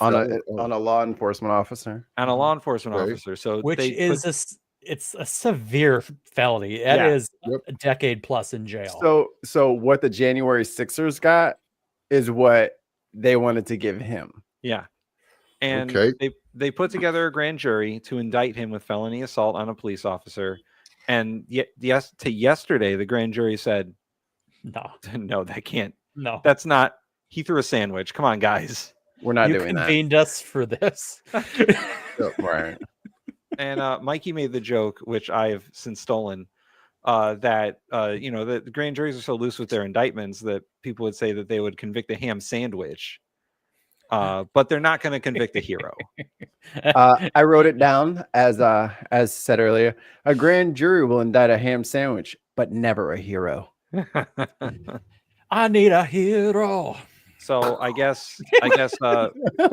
law enforcement officer. on a law enforcement Right. officer. So Which they is it's a severe felony. That is a decade plus in jail. So what the January Sixers got is what they wanted to give him. Yeah. And Okay. they put together a grand jury to indict him with felony assault on a police officer. And yesterday, the grand jury said, no, that can't. No. That's not. He threw a sandwich. Come on, guys. We're not You doing that. convened us for this. Right. And Mikey made the joke, which I have since stolen, that the grand juries are so loose with their indictments that people would say that they would convict a ham sandwich, but they're not going to convict a hero. I wrote it down as said earlier. A grand jury will indict a ham sandwich, but never a hero. I need a hero. So I guess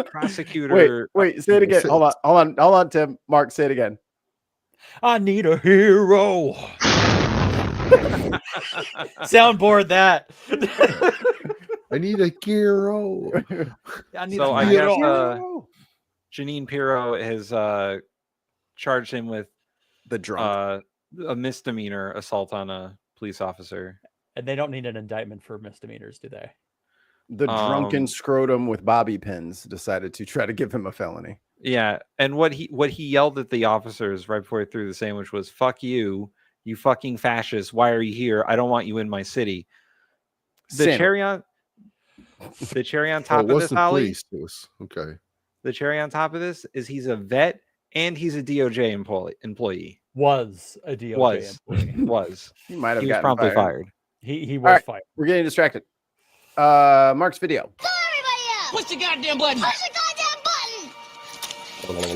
prosecutor. Wait, say it again. Hold on, Tim. Mark, say it again. I need a hero. Soundboard that. I need a hero. I need So a I hero. guess Janine Pirro has charged him with the drunk a misdemeanor assault on a police officer. And they don't need an indictment for misdemeanors, do they? The drunken scrotum with bobby pins decided to try to give him a felony. Yeah, and what he yelled at the officers right before he threw the sandwich was "Fuck you, you fucking fascist! Why are you here? I don't want you in my city." The cherry on top of this, Holly. Okay. The cherry on top of this is he's a vet and he's a DOJ employee. Was a DOJ employee. Was. He might have He was gotten promptly fired. He was fired. We're getting distracted. Mark's video. Push the goddamn button. Push the goddamn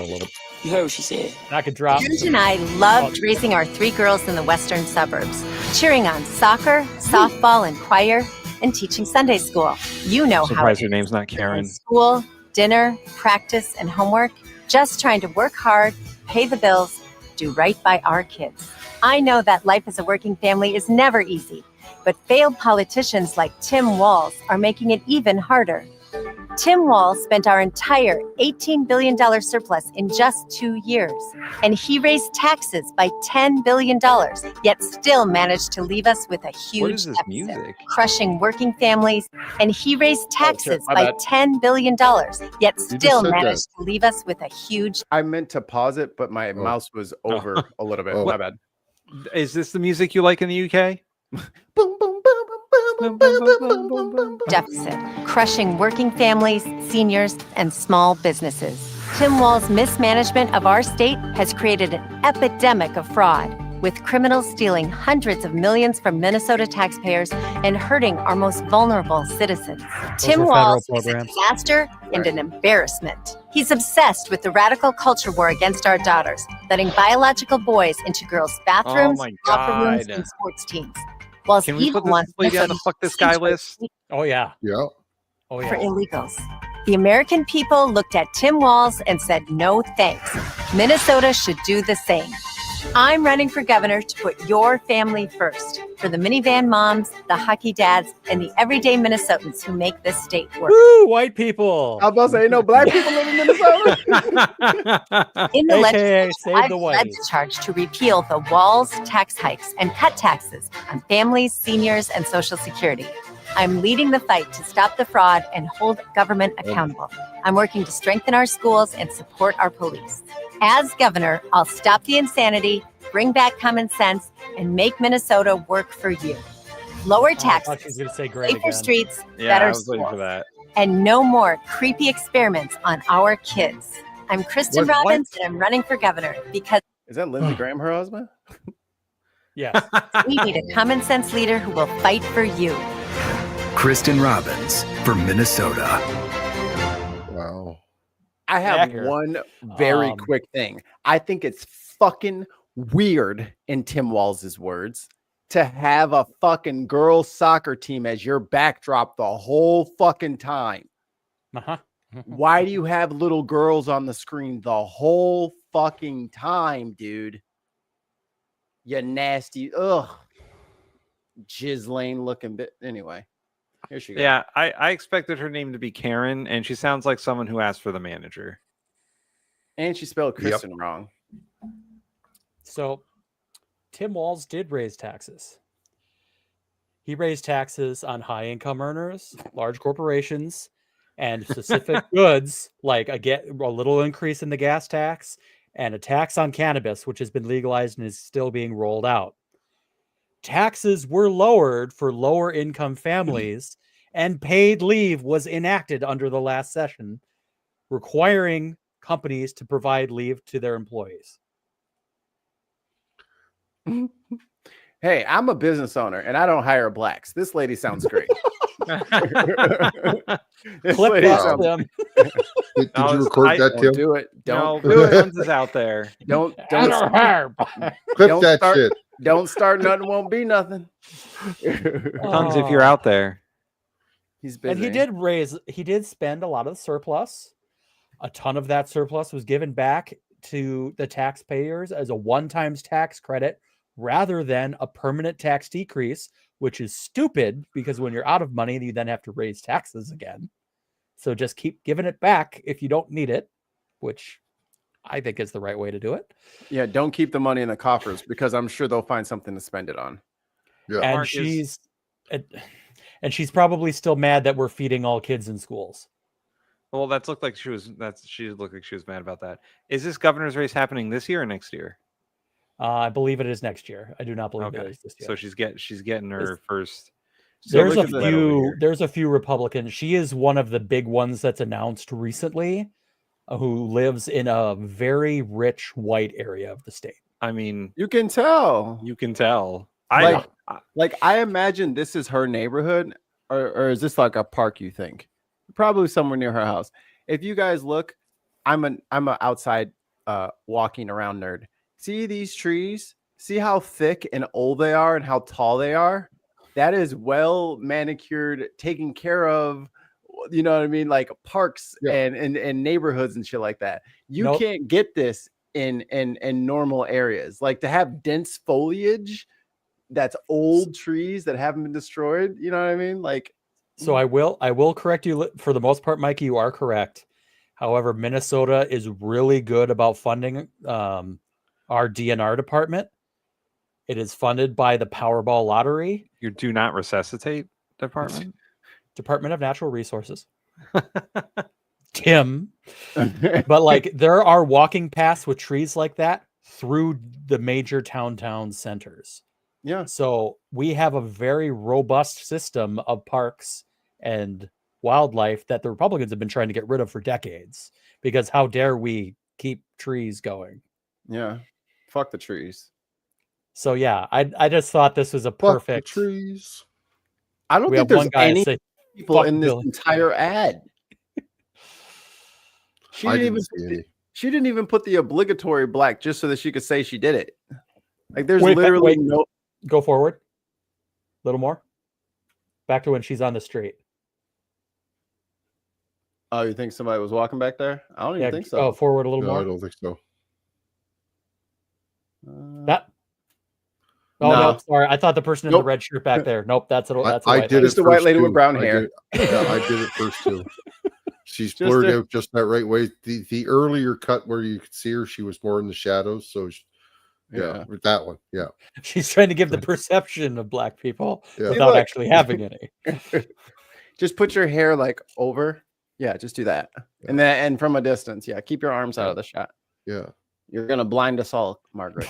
button. You heard what she said. I could drop. George and I loved raising our 3 girls in the western suburbs, cheering on soccer, softball, and choir, and teaching Sunday school. You know how Surprised your name's not Karen. school, dinner, practice, and homework, just trying to work hard, pay the bills, do right by our kids. I know that life as a working family is never easy, but failed politicians like Tim Walz are making it even harder. Tim Walz spent our entire $18 billion surplus in just 2 years, and he raised taxes by $10 billion, yet still managed to leave us with a huge What is this deficit, music? crushing working families. And he raised taxes my by bad. $10 billion, yet just still said managed to leave us with a huge. I meant to pause it, but my mouse was over a little bit. Oh. My bad. Is this the music you like in the UK? Deficit, crushing working families, seniors, and small businesses. Tim Walz's mismanagement of our state has created an epidemic of fraud, with criminals stealing hundreds of millions from Minnesota taxpayers and hurting our most vulnerable citizens. Tim Walz is a disaster and an embarrassment. He's obsessed with the radical culture war against our daughters, letting biological boys into girls' bathrooms, locker rooms, and sports teams. Whilst Can we evil put ones this lady on the fuck this guy list? Oh yeah. Yeah. Oh for yeah. illegals. The American people looked at Tim Walz and said, no thanks. Minnesota should do the same. I'm running for governor to put your family first, for the minivan moms, the hockey dads, and the everyday Minnesotans who make this state work. Woo, white people. I was about to say, ain't no black people live in Minnesota. In the AKA legislature, save I've the led whiteys. the charge to repeal the Walz tax hikes and cut taxes on families, seniors, and Social Security. I'm leading the fight to stop the fraud and hold government accountable. I'm working to strengthen our schools and support our police. As governor, I'll stop the insanity, bring back common sense, and make Minnesota work for you. Lower I taxes, thought she was gonna say great safer again. streets, Yeah, better I was waiting for schools, that. and no more creepy experiments on our kids. I'm Kristen What? Robbins, and I'm running for governor because Is that Lindsey Graham, her husband? Yes. we need a common sense leader who will fight for you. Kristen Robbins for Minnesota. Wow. I have Accurate. one very Um, quick thing. I think it's fucking weird, in Tim Walz's words, to have a fucking girls soccer team as your backdrop the whole fucking time. Uh-huh. Why do you have little girls on the screen the whole fucking time, dude? You nasty, Ghislaine looking bit. Anyway, here she goes. Yeah, I expected her name to be Karen, and she sounds like someone who asked for the manager. And she spelled Kristen wrong. So Tim Walz did raise taxes. He raised taxes on high income earners, large corporations, and specific goods, like a little increase in the gas tax and a tax on cannabis, which has been legalized and is still being rolled out. Taxes were lowered for lower income families, and paid leave was enacted under the last session, requiring companies to provide leave to their employees. Hey, I'm a business owner and I don't hire blacks. This lady sounds great. This Clip lady that, sounds- Tim. Did you record that, Don't Tim? do it. No, Don't do it. Tons is out there. Don't Clip don't that start, shit. Don't start nothing, won't be nothing. Tons if you're out there. He's busy. And he did spend a lot of the surplus. A ton of that surplus was given back to the taxpayers as a one-time tax credit rather than a permanent tax decrease, which is stupid because when you're out of money, you then have to raise taxes again. So just keep giving it back if you don't need it, which I think is the right way to do it. Yeah, don't keep the money in the coffers because I'm sure they'll find something to spend it on. Yeah. And Marcus- she's probably still mad that we're feeding all kids in schools. Well, she looked like she was mad about that. Is this governor's race happening this year or next year? I believe it is next year. I do not believe it Okay, is this year. so she's getting her first. There's look a at that over few. here. There's a few Republicans. She is one of the big ones that's announced recently, who lives in a very rich white area of the state. I mean, You can tell. you can tell. Like I imagine this is her neighborhood, or is this like a park? You think probably somewhere near her house. If you guys look, I'm a outside walking around nerd. See these trees? See how thick and old they are and how tall they are? That is well manicured, taken care of. You know what I mean? Like parks and neighborhoods and shit like that. You Nope. can't get this in normal areas. Like to have dense foliage that's old trees that haven't been destroyed. You know what I mean? Like, So I will correct you for the most part, Mikey. You are correct. However, Minnesota is really good about funding our DNR department. It is funded by the Powerball lottery. Your do not resuscitate department. Department of Natural Resources. Tim. But like there are walking paths with trees like that through the major town centers. Yeah. So we have a very robust system of parks and wildlife that the Republicans have been trying to get rid of for decades, because how dare we keep trees going? Yeah. Fuck the trees. So yeah, I just thought this was a perfect trees. I don't we think have one there's guy any say, people "Fuck in this Billy." entire ad. She didn't even put the obligatory black just so that she could say she did it. Like there's literally no. Go forward. A little more. Back to when she's on the street. Oh, you think somebody was walking back there? I don't even think so. Oh, forward a little No, more. I don't think so. That. Oh no, sorry. I thought the person in the red shirt back there. Nope, that's a I white did lady. it the white lady first, with too. brown I hair. I did it first too. She's Just blurred a- out just that right way. The earlier cut where you could see her, she was more in the shadows. So yeah, with that one. Yeah. She's trying to give the perception of black people Yeah. without Look. actually having any. Just put your hair like over. Yeah, just do that. And from a distance. Yeah, keep your arms out of the shot. Yeah. You're gonna blind us all, Margaret.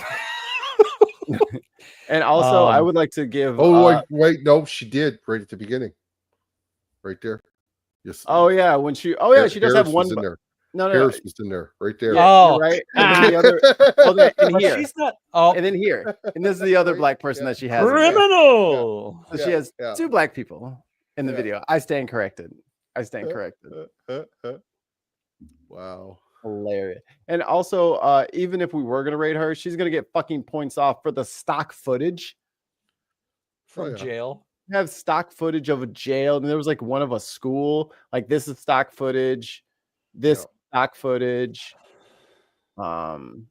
And also, I would like to give. Wait, no, she did right at the beginning, right there. Yes. Oh yeah, when she. Oh yeah, she does have Harris one. was in there. No, Harris was in there, right there. Yeah, you're right. And then the other. And But here. she's not. Oh, And then here. And this is the other black person that she has. in there. criminal. So she has two black people in the video. I stand corrected. Wow. Hilarious. And also, even if we were gonna rate her, she's gonna get fucking points off for the stock footage. From jail. Have stock footage of a jail, and there was like one of a school. Like this is stock footage. This stock footage. I'm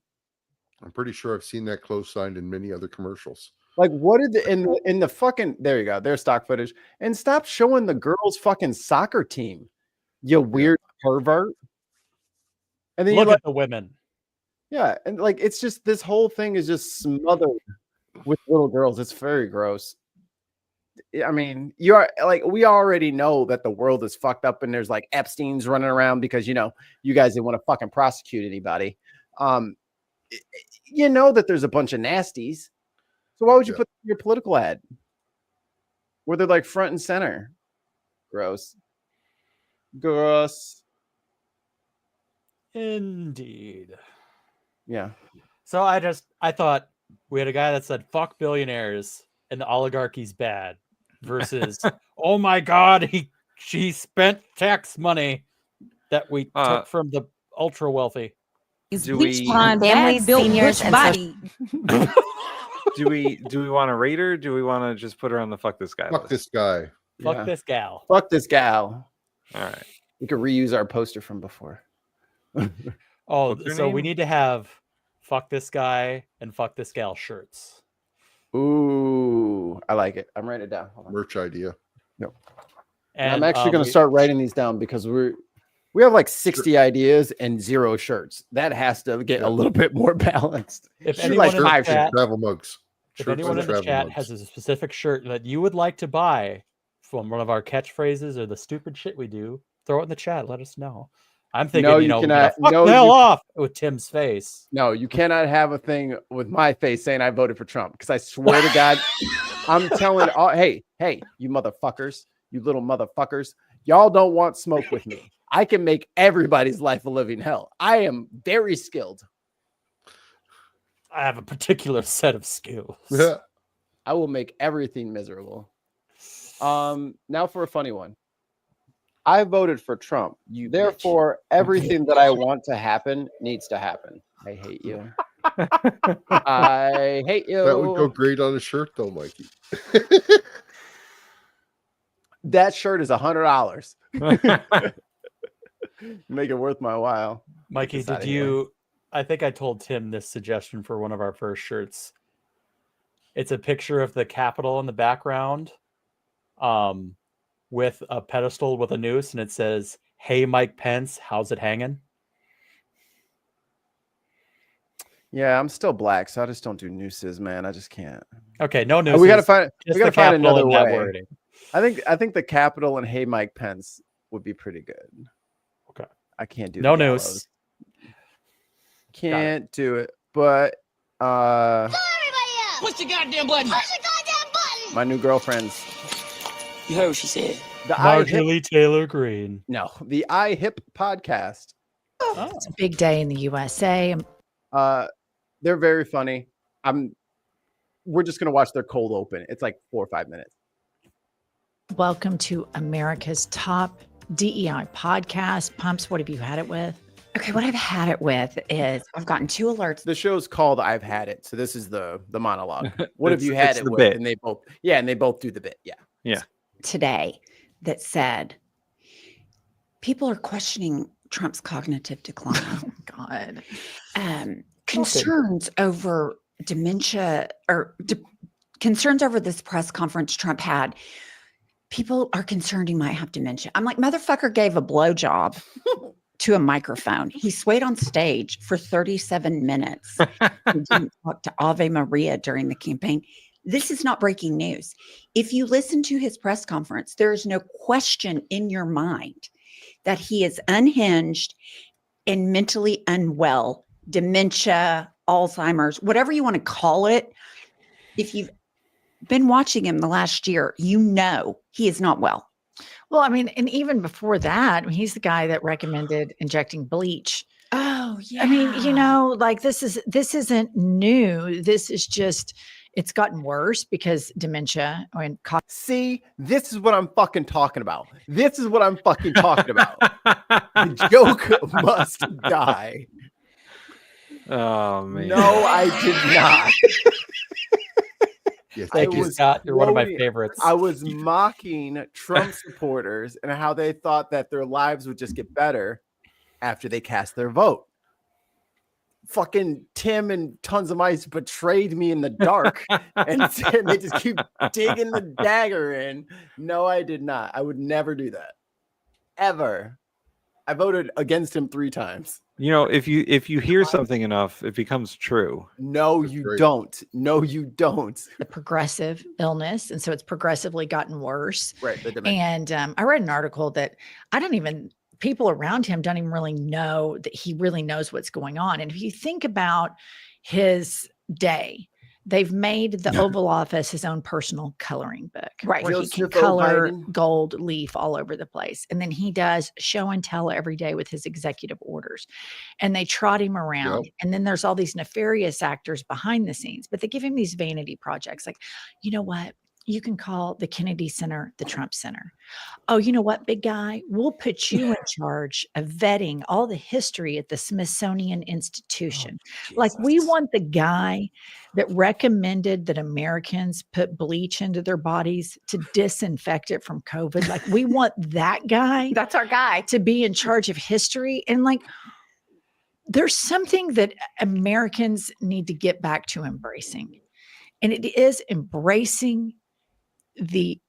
pretty sure I've seen that close signed in many other commercials. Like what did in the fucking there you go, there's stock footage. And stop showing the girls' fucking soccer team, you weird pervert. And then Look you're like, at the women. yeah, and like it's just this whole thing is just smothered with little girls. It's very gross. I mean, you are like we already know that the world is fucked up and there's like Epstein's running around because you guys didn't want to fucking prosecute anybody. You know that there's a bunch of nasties. So why would you put your political ad where they're like front and center? Gross. Indeed. Yeah. So I thought we had a guy that said fuck billionaires and the oligarchy's bad versus oh my god, she spent tax money that we took from the ultra wealthy. Do we Families, seniors, and body. do we want to rate her? Do we want to just put her on the fuck this guy Fuck list? this guy. Fuck this gal. Fuck this gal. All right. We could reuse our poster from before. Oh, What's her so we name? need to have fuck this guy and fuck this gal shirts. Ooh, I like it. I'm writing it down. Hold on. Merch idea. Nope. And I'm actually going to start writing these down because we have like 60 ideas and 0 shirts. That has to get a little bit more balanced. If Should anyone like in the 5 chat- Travel mugs. If Shirts anyone and in the travel chat mugs. has a specific shirt that you would like to buy from one of our catchphrases or the stupid shit we do, throw it in the chat. Let us know. I'm thinking, No, you you know, cannot- fuck no, the hell you- off with Tim's face. No, you cannot have a thing with my face saying I voted for Trump because I swear to God, I'm telling all, hey, you motherfuckers, you little motherfuckers, y'all don't want smoke with me. I can make everybody's life a living hell. I am very skilled. I have a particular set of skills. Yeah. I will make everything miserable. Now for a funny one. I voted for Trump. Therefore, everything that I want to happen needs to happen. I hate you. I hate you. That would go great on a shirt, though, Mikey. That shirt is $100. Make it worth my while. Mikey, It's not did anyway. you? I think I told Tim this suggestion for one of our first shirts. It's a picture of the Capitol in the background, with a pedestal with a noose, and it says, "Hey, Mike Pence, how's it hanging?" Yeah, I'm still black, so I just don't do nooses, man. I just can't. Okay, no nooses. We gotta find. just We gotta the find Capitol another in that way. wording. I think the Capitol and Hey Mike Pence would be pretty good. Okay. I can't do No the noose. gallows. Can't do it. but Push the goddamn button. Push the goddamn button. my new girlfriend's You heard what she said. the Marjorie Taylor Greene. No, the iHip podcast. It's a big day in the USA. They're very funny. We're just gonna watch their cold open. It's like 4 or 5 minutes. Welcome to America's top DEI podcast. Pumps, what have you had it with? Okay, what I've had it with is I've gotten 2 alerts. The show's called I've Had It. So this is the monologue. What have you had it's it the with? bit. And they both do the bit. Yeah. Yeah. Today that said people are questioning Trump's cognitive decline. Oh, God. Concerns over dementia or concerns over this press conference Trump had. People are concerned he might have dementia. I'm like, motherfucker gave a blowjob to a microphone. He swayed on stage for 37 minutes. He didn't talk to Ave Maria during the campaign. This is not breaking news. If you listen to his press conference, there is no question in your mind that he is unhinged and mentally unwell, dementia, Alzheimer's, whatever you want to call it. If you've been watching him the last year, you know he is not well. Well, I mean, and even before that, he's the guy that recommended injecting bleach. Oh, yeah. I mean, like this isn't new. This is just, it's gotten worse because dementia and See, this is what I'm fucking talking about. This is what I'm fucking talking about. The joke must die. Oh man. No, I did not. Yes, Thank you, Scott. You're one of my favorites. I was mocking Trump supporters and how they thought that their lives would just get better after they cast their vote. Fucking Tim and Tons of Mice betrayed me in the dark and they just keep digging the dagger in. No, I did not. I would never do that. Ever. I voted against him 3 times. You know, if you hear something enough, it becomes true. No, you don't. No, you don't. the progressive illness. And so it's progressively gotten worse. Right. The dementia. And I read an article that people around him don't even really know that he really knows what's going on. And if you think about his day, they've made the Oval Office his own personal coloring book, Right. where he can color gold leaf all over the place. And then he does show and tell every day with his executive orders. And they trot him around. And then there's all these nefarious actors behind the scenes, but they give him these vanity projects. Like, you know what? You can call the Kennedy Center the Trump Center. Oh, you know what, big guy? We'll put you in charge of vetting all the history at the Smithsonian Institution. Like, we want the guy that recommended that Americans put bleach into their bodies to disinfect it from COVID. Like, we want that guy. That's our guy. To be in charge of history. And like, there's something that Americans need to get back to embracing. And it is embracing the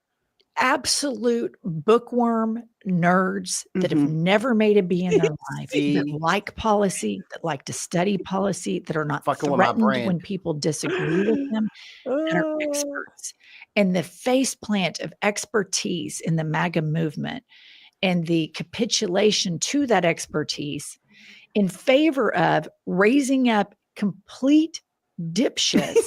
absolute bookworm nerds that have never made a B in their life, that like policy, that like to study policy, that are not threatened when people disagree with them, and are experts. And the faceplant of expertise in the MAGA movement and the capitulation to that expertise in favor of raising up complete dipshits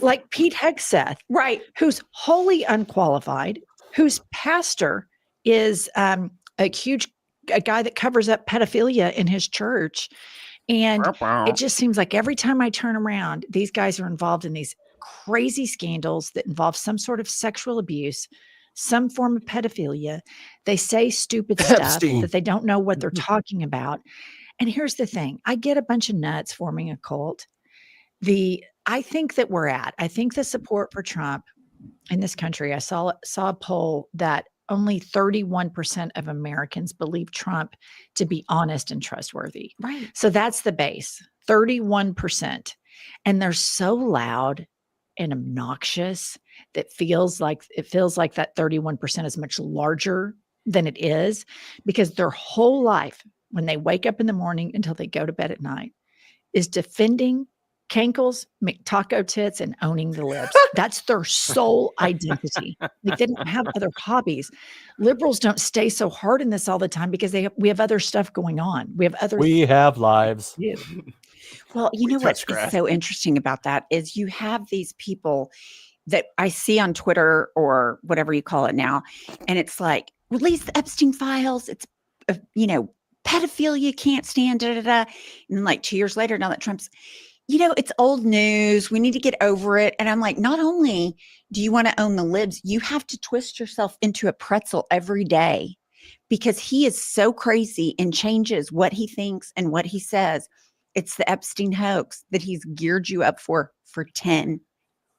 like Pete Hegseth, right, who's wholly unqualified, whose pastor is a guy that covers up pedophilia in his church. And it just seems like every time I turn around, these guys are involved in these crazy scandals that involve some sort of sexual abuse, some form of pedophilia. They say stupid stuff that they don't know what they're talking about. And here's the thing. I get a bunch of nuts forming a cult. I think the support for Trump in this country, I saw a poll that only 31% of Americans believe Trump to be honest and trustworthy. Right. So that's the base, 31%. And they're so loud and obnoxious that feels like that 31% is much larger than it is, because their whole life, when they wake up in the morning until they go to bed at night, is defending cankles, McTaco tits, and owning the libs. That's their sole identity. Like, they don't have other hobbies. Liberals don't stay so hard in this all the time because we have other stuff going on. We have lives. Well, you know touch what's grass. so interesting about that is you have these people that I see on Twitter or whatever you call it now, and it's like, release the Epstein files. It's, pedophilia can't stand, da, da, da. And then like 2 years later, now that Trump's, it's old news. We need to get over it. And I'm like, not only do you want to own the libs, you have to twist yourself into a pretzel every day because he is so crazy and changes what he thinks and what he says. It's the Epstein hoax that he's geared you up for 10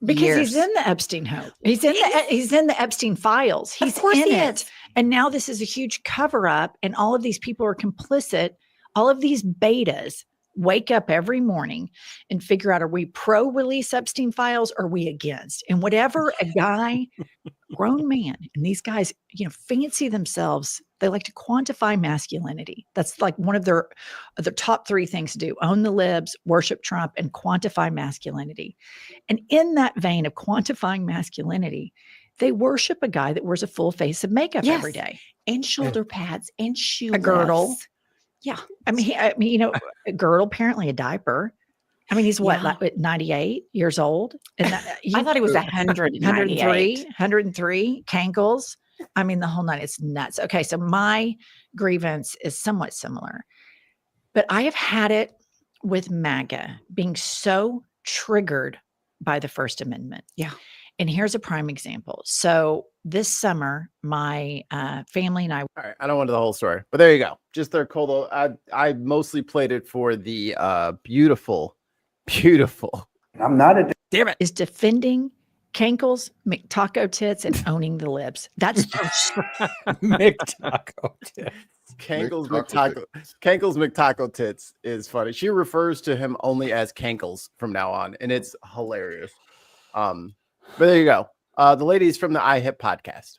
because years. he's in the Epstein hoax. He's in the Epstein files. He's of course in he it. is. And now this is a huge cover up, and all of these people are complicit. All of these betas wake up every morning and figure out, are we pro release Epstein files or are we against? And whatever a guy, grown man, and these guys, fancy themselves. They like to quantify masculinity. That's like one of their top 3 things to do: own the libs, worship Trump, and quantify masculinity. And in that vein of quantifying masculinity, they worship a guy that wears a full face of makeup every day, and shoulder pads and shoe a girdle. lifts. Yeah, I mean, a girdle, apparently a diaper. I mean, he's what, Yeah. like 98 years old? And I thought he was 103, 103 cankles. I mean, the whole night. It's nuts. Okay, so my grievance is somewhat similar, but I have had it with MAGA being so triggered by the First Amendment. Yeah. And here's a prime example. So this summer, my family and I. All right, I don't want the whole story, but there you go. Just their cold. I mostly played it for the beautiful. I'm not a. Damn it. Is defending cankles, McTaco tits, and owning the libs. That's McTaco tits. Kankles McTaco tits is funny. She refers to him only as Kankles from now on, and it's hilarious. But there you go. The ladies from the iHip podcast.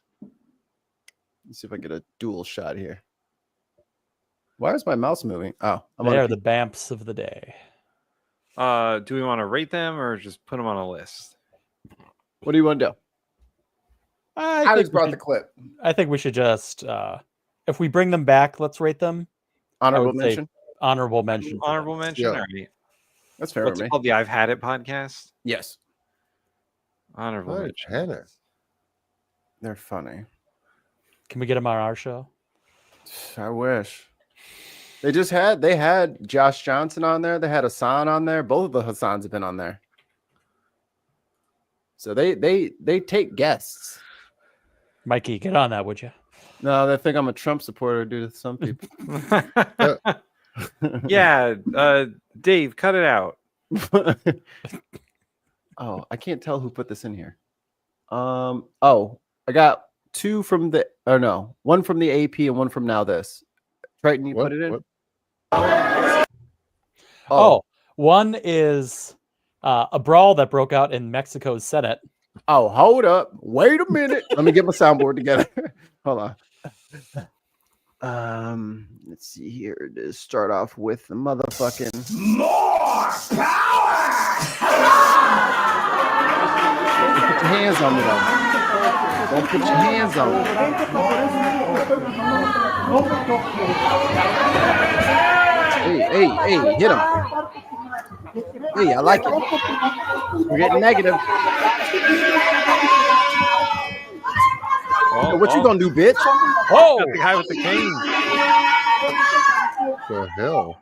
Let's see if I get a dual shot here. Why is my mouse moving? Oh, They are the BAMPs of the day. Do we want to rate them or just put them on a list? What do you want to do? Alex brought the clip. I think we should just, if we bring them back, let's rate them. Honorable mention. Honorable mention. Honorable mention. Yeah. All right. That's fair What's with it me. called? The I've Had It podcast. Yes. Honorable mention. They're funny. Can we get them on our show? I wish. They had Josh Johnson on there. They had Hassan on there. Both of the Hassans have been on there. So they take guests. Mikey, get on that, would you? No, they think I'm a Trump supporter due to some people. Yeah, Dave, cut it out. Oh, I can't tell who put this in here. Oh, I got one from the AP and one from Now This. Triton, you put it in? Oh, one is a brawl that broke out in Mexico's Senate. Oh, hold up. Wait a minute. Let me get my soundboard together. Hold on. Let's see here. To start off with the motherfucking More power! Don't put your hands on me though. Don't put your hands on me. Hey, hit him. Hey, I like it. We're getting negative. What you gonna do, bitch? Oh, the guy with the cane. The hell?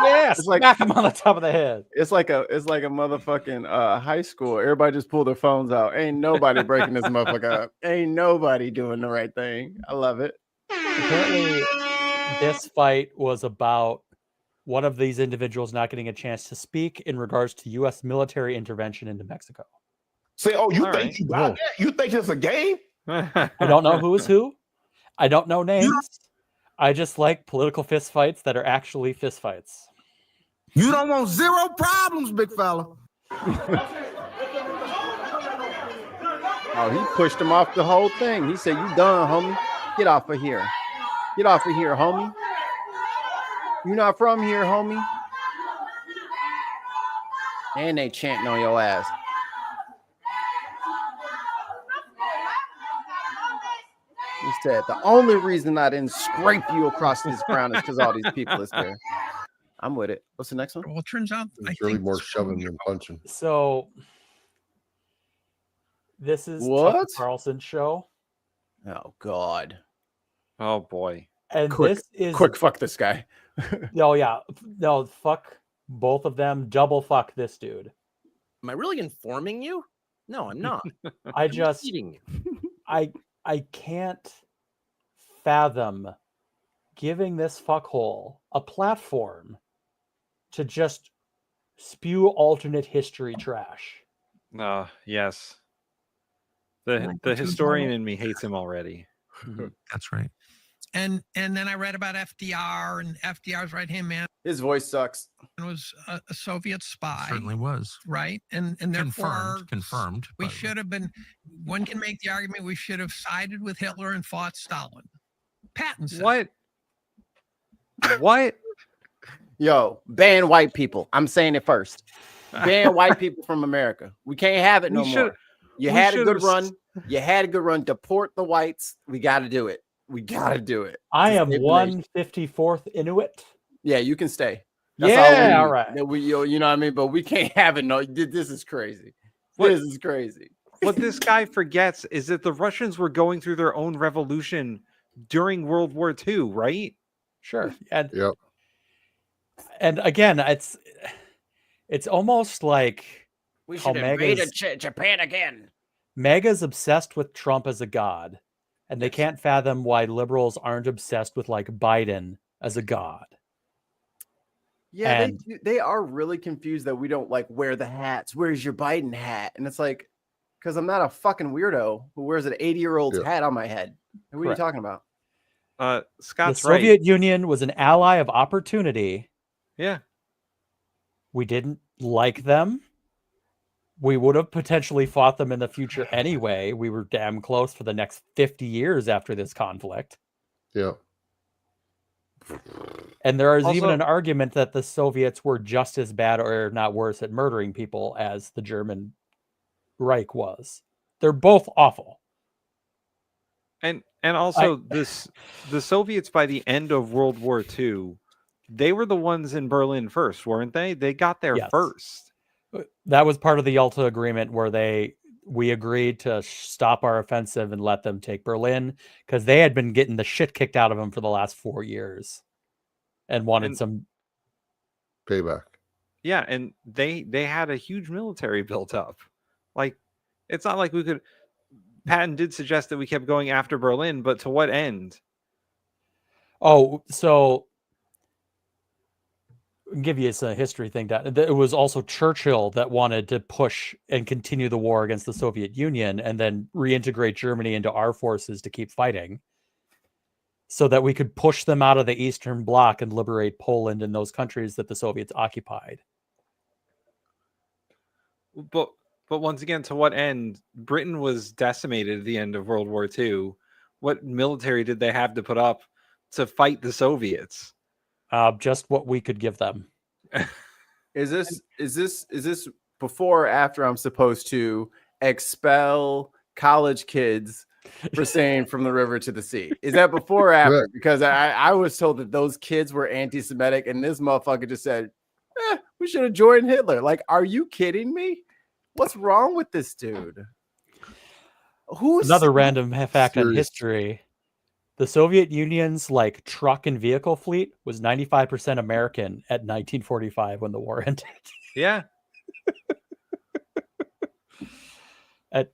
Yes, It's like- smack him on the top of the head. It's like a motherfucking high school. Everybody just pull their phones out. Ain't nobody breaking this motherfucker up. Ain't nobody doing the right thing. I love it. Apparently, this fight was about one of these individuals not getting a chance to speak in regards to U.S. military intervention into Mexico. Say, oh, you All think right. you got that? You think it's a game? I don't know who is who. I don't know names. I just like political fistfights that are actually fistfights. You don't want zero problems, big fella. Oh, he pushed him off the whole thing. He said, "You done, homie? Get off of here. Get off of here, homie. You not from here, homie." And they chanting on your ass. just said the only reason I didn't scrape you across this ground is because all these people is there. I'm with it. What's the next one? Well, it turns out It's really more shoving than punching. So this is Tucker What? Carlson's show. Oh God. Oh boy. And Quick, this is quick fuck this guy. Oh yeah. No, fuck both of them. Double fuck this dude. Am I really informing you? No, I'm not. I just Eating you. I can't fathom giving this fuckhole a platform to just spew alternate history trash. Yes. The historian in me hates him already. That's right. And then I read about FDR, and FDR's right-hand man His voice sucks. was a Soviet spy. Certainly was. Right? And therefore confirmed. we should have been, one can make the argument we should have sided with Hitler and fought Stalin. Patton said. What? Yo, ban white people. I'm saying it first. Ban white people from America. We can't have it no more. You had a good run. You had a good run. Deport the whites. We got to do it. We got to do it. I am 154th Inuit. Yeah, you can stay. Yeah, all right. You know what I mean? But we can't have it. No, this is crazy. This is crazy. What this guy forgets is that the Russians were going through their own revolution during World War II, right? Sure. And, Yep. And again, it's almost like We how should invade MAGA's, Japan again. MAGA's obsessed with Trump as a god, and they can't fathom why liberals aren't obsessed with like Biden as a god. Yeah, And- they are really confused that we don't like wear the hats. Where's your Biden hat? And it's like, because I'm not a fucking weirdo who wears an 80-year-old's hat on my head. What are you Correct. talking about? Scott's the Soviet Union was an ally of opportunity. Yeah. We didn't like them. We would have potentially fought them in the future anyway. We were damn close for the next 50 years after this conflict. Yeah. And there is even Also- an argument that the Soviets were just as bad or not worse at murdering people as the German Reich was. They're both awful. And also the Soviets by the end of World War II, they were the ones in Berlin first, weren't they? They got there Yes. first. That was part of the Yalta Agreement where we agreed to stop our offensive and let them take Berlin because they had been getting the shit kicked out of them for the last 4 years and wanted some payback. Yeah, and they had a huge military built up. Like, it's not like we could. Patton did suggest that we kept going after Berlin, but to what end? Oh, so I'll give you a history thing. It was also Churchill that wanted to push and continue the war against the Soviet Union and then reintegrate Germany into our forces to keep fighting so that we could push them out of the Eastern Bloc and liberate Poland and those countries that the Soviets occupied. But once again, to what end? Britain was decimated at the end of World War II. What military did they have to put up to fight the Soviets? Just what we could give them. Is this before or after I'm supposed to expel college kids for saying from the river to the sea? Is that before or after? Because I was told that those kids were anti-Semitic, and this motherfucker just said, we should have joined Hitler. Like, are you kidding me? What's wrong with this dude? Another random fact on history. The Soviet Union's like truck and vehicle fleet was 95% American at 1945 when the war ended. Yeah. I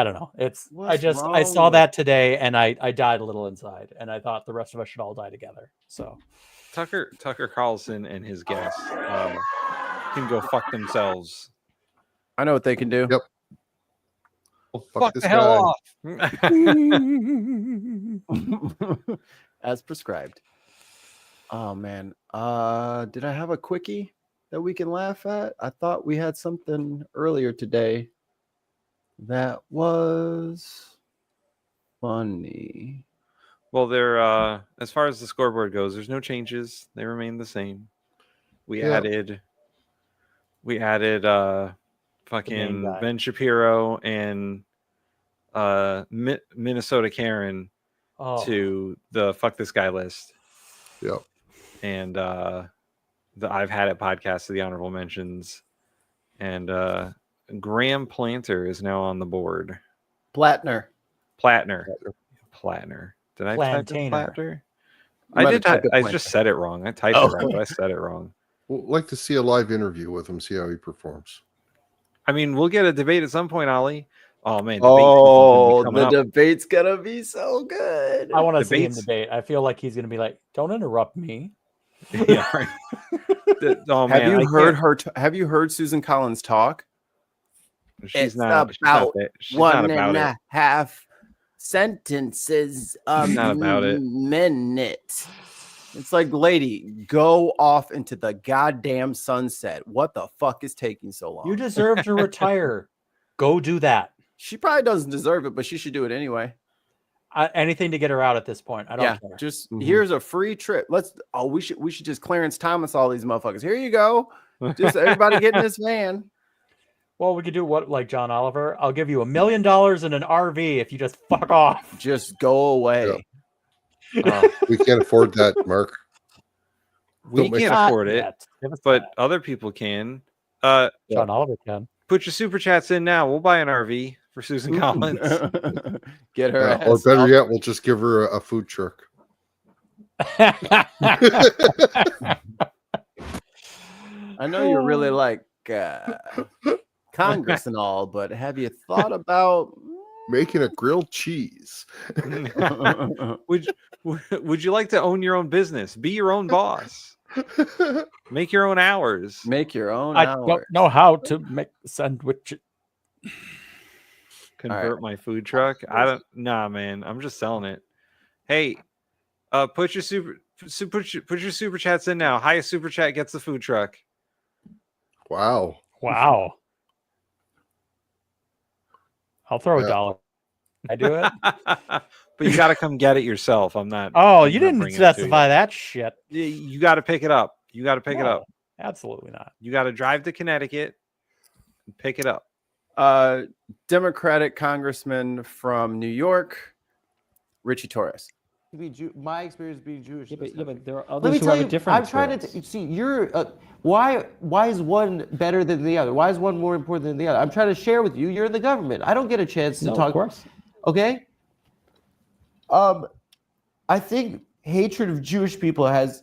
don't know. What's I saw wrong that today and I died a little inside and I thought the rest of us should all die together. So Tucker Carlson and his guests can go fuck themselves. I know what they can do. Yep. Well, fuck the hell off. As prescribed. Oh man. Did I have a quickie that we can laugh at? I thought we had something earlier today that was funny. Well, they're as far as the scoreboard goes, there's no changes. They remain the same. We added fucking Ben Shapiro and Minnesota Karen to the fuck this guy list. Yep. And the I've Had It podcast to the honorable mentions. And Graham Planter is now on the board. Plattner. Did I type it Platter? You might I have did. typed it I Planter. just said it wrong. I typed it right, but I said it wrong. We'd like to see a live interview with him, see how he performs. I mean, we'll get a debate at some point, Ollie. Oh man! The debate's gonna be so good. I want to see him debate. I feel like he's gonna be like, "Don't interrupt me." Yeah. Right. Oh man! Have you heard her? Have you heard Susan Collins talk? She's not about one and a half sentences a not about it. minute. It's like, lady, go off into the goddamn sunset. What the fuck is taking so long? You deserve to retire. Go do that. She probably doesn't deserve it, but she should do it anyway. Anything to get her out at this point. I don't care. Just here's a free trip. We should just Clarence Thomas all these motherfuckers. Here you go. Just everybody get in this van. Well, we could do what like John Oliver. I'll give you $1 million in an RV if you just fuck off. Just go away. We can't afford that, Mark. We can't afford it, but other people can. John Oliver can. Put your super chats in now. We'll buy an RV for Susan Collins. Get her or better yet, we'll just give her a food truck. I know you're really like Congress and all, but have you thought about making a grilled cheese? Would you like to own your own business? Be your own boss. Make your own hours. Make your own I hours. don't know how to make sandwiches. Convert my food truck. I don't. Nah, man. I'm just selling it. Hey, put your super chats in now. Highest super chat gets the food truck. Wow. I'll throw $1. I do it. But you got to come get it yourself. I'm not. Oh, you didn't specify that shit. You got to pick it up. You got to pick it up. Absolutely not. You got to drive to Connecticut and pick it up. Democratic congressman from New York, Richie Torres. My experience being Jewish. But there are others who have a different I'm trying to see. Why is one better than the other? Why is one more important than the other? I'm trying to share with you. You're in the government. I don't get a chance to talk. Of course. Okay. I think hatred of Jewish people has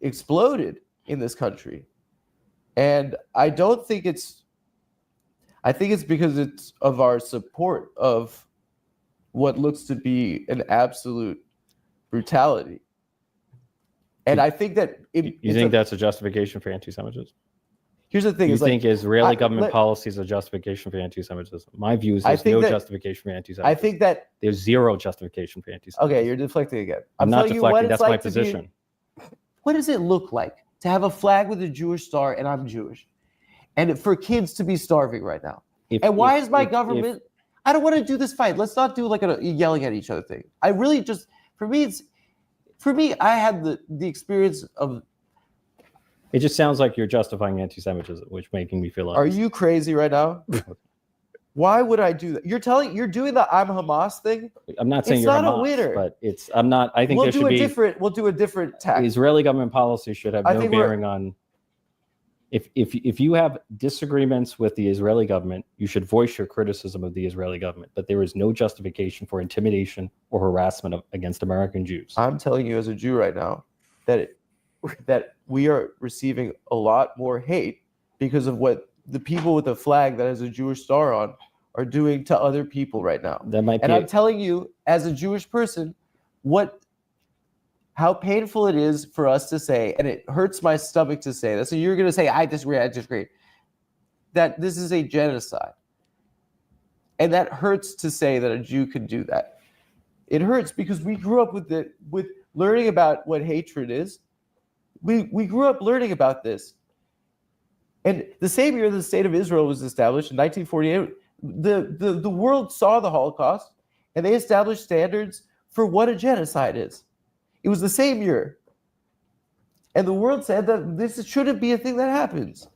exploded in this country, and I don't think it's. I think it's because it's of our support of what looks to be an absolute brutality. And I think that you think that's a justification for anti-Semitism? Here's the thing: you think Israeli government policy is a justification for anti-Semitism? My view is there's no justification for anti-Semitism. I think that there's zero justification for anti-Semitism. Okay, you're deflecting again. I'm not deflecting. That's my position. What does it look like to have a flag with a Jewish star and I'm Jewish, and for kids to be starving right now? Why is my government? I don't want to do this fight. Let's not do like a yelling at each other thing. I really just for me, I had the experience of. It just sounds like you're justifying anti-Semitism, which making me feel like. Are you crazy right now? Why would I do that? You're doing the I'm Hamas thing. I'm not saying it's you're not Hamas, a winner, but it's. I'm not. I think there should be We'll do a different tack. Israeli government policy should have no bearing on. If you have disagreements with the Israeli government, you should voice your criticism of the Israeli government. But there is no justification for intimidation or harassment against American Jews. I'm telling you, as a Jew right now, that we are receiving a lot more hate because of what the people with a flag that has a Jewish star on are doing to other people right now. I'm telling you, as a Jewish person, how painful it is for us to say, and it hurts my stomach to say this. So you're going to say, I disagree, that this is a genocide. And that hurts to say that a Jew could do that. It hurts because we grew up with learning about what hatred is. We grew up learning about this. And the same year the state of Israel was established in 1948, the world saw the Holocaust and they established standards for what a genocide is. It was the same year. And the world said that this shouldn't be a thing that happens.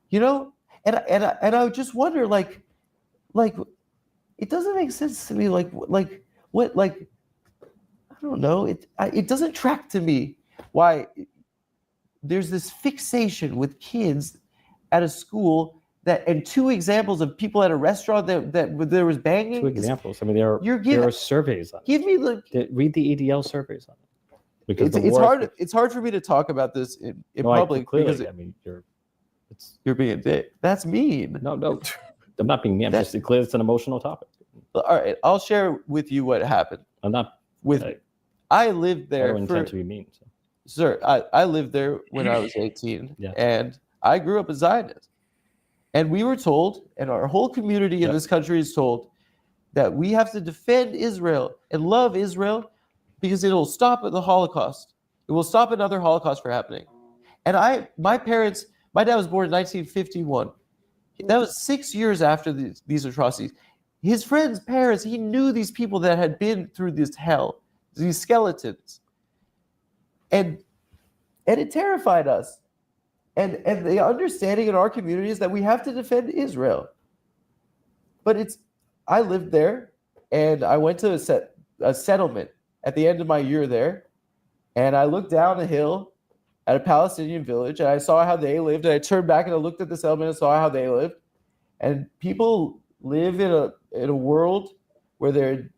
You know? And I just wonder, like it doesn't make sense to me. Like what? Like I don't know. It doesn't track to me why there's this fixation with kids at a school and two examples of people at a restaurant that there was banging. Two examples. I mean, there are surveys on it. Give me read the ADL surveys on it. Because it's hard for me to talk about this in public because you're being a dick. That's mean. No, I'm not being mean. I'm just clear it's an emotional topic. All right, I'll share with you what happened. I'm not I lived there. I don't intend to be mean. So. Sir, I lived there when I was 18, and I grew up a Zionist. And we were told, and our whole community in this country is told, that we have to defend Israel and love Israel because it'll stop the Holocaust. It will stop another Holocaust from happening. And my dad was born in 1951. That was 6 years after these atrocities. His friends' parents, he knew these people that had been through this hell, these skeletons. And it terrified us. And the understanding in our community is that we have to defend Israel. But I lived there, and I went to a settlement at the end of my year there, and I looked down the hill at a Palestinian village, and I saw how they lived, and I turned back and I looked at the settlement and saw how they lived. And people live in a world where they're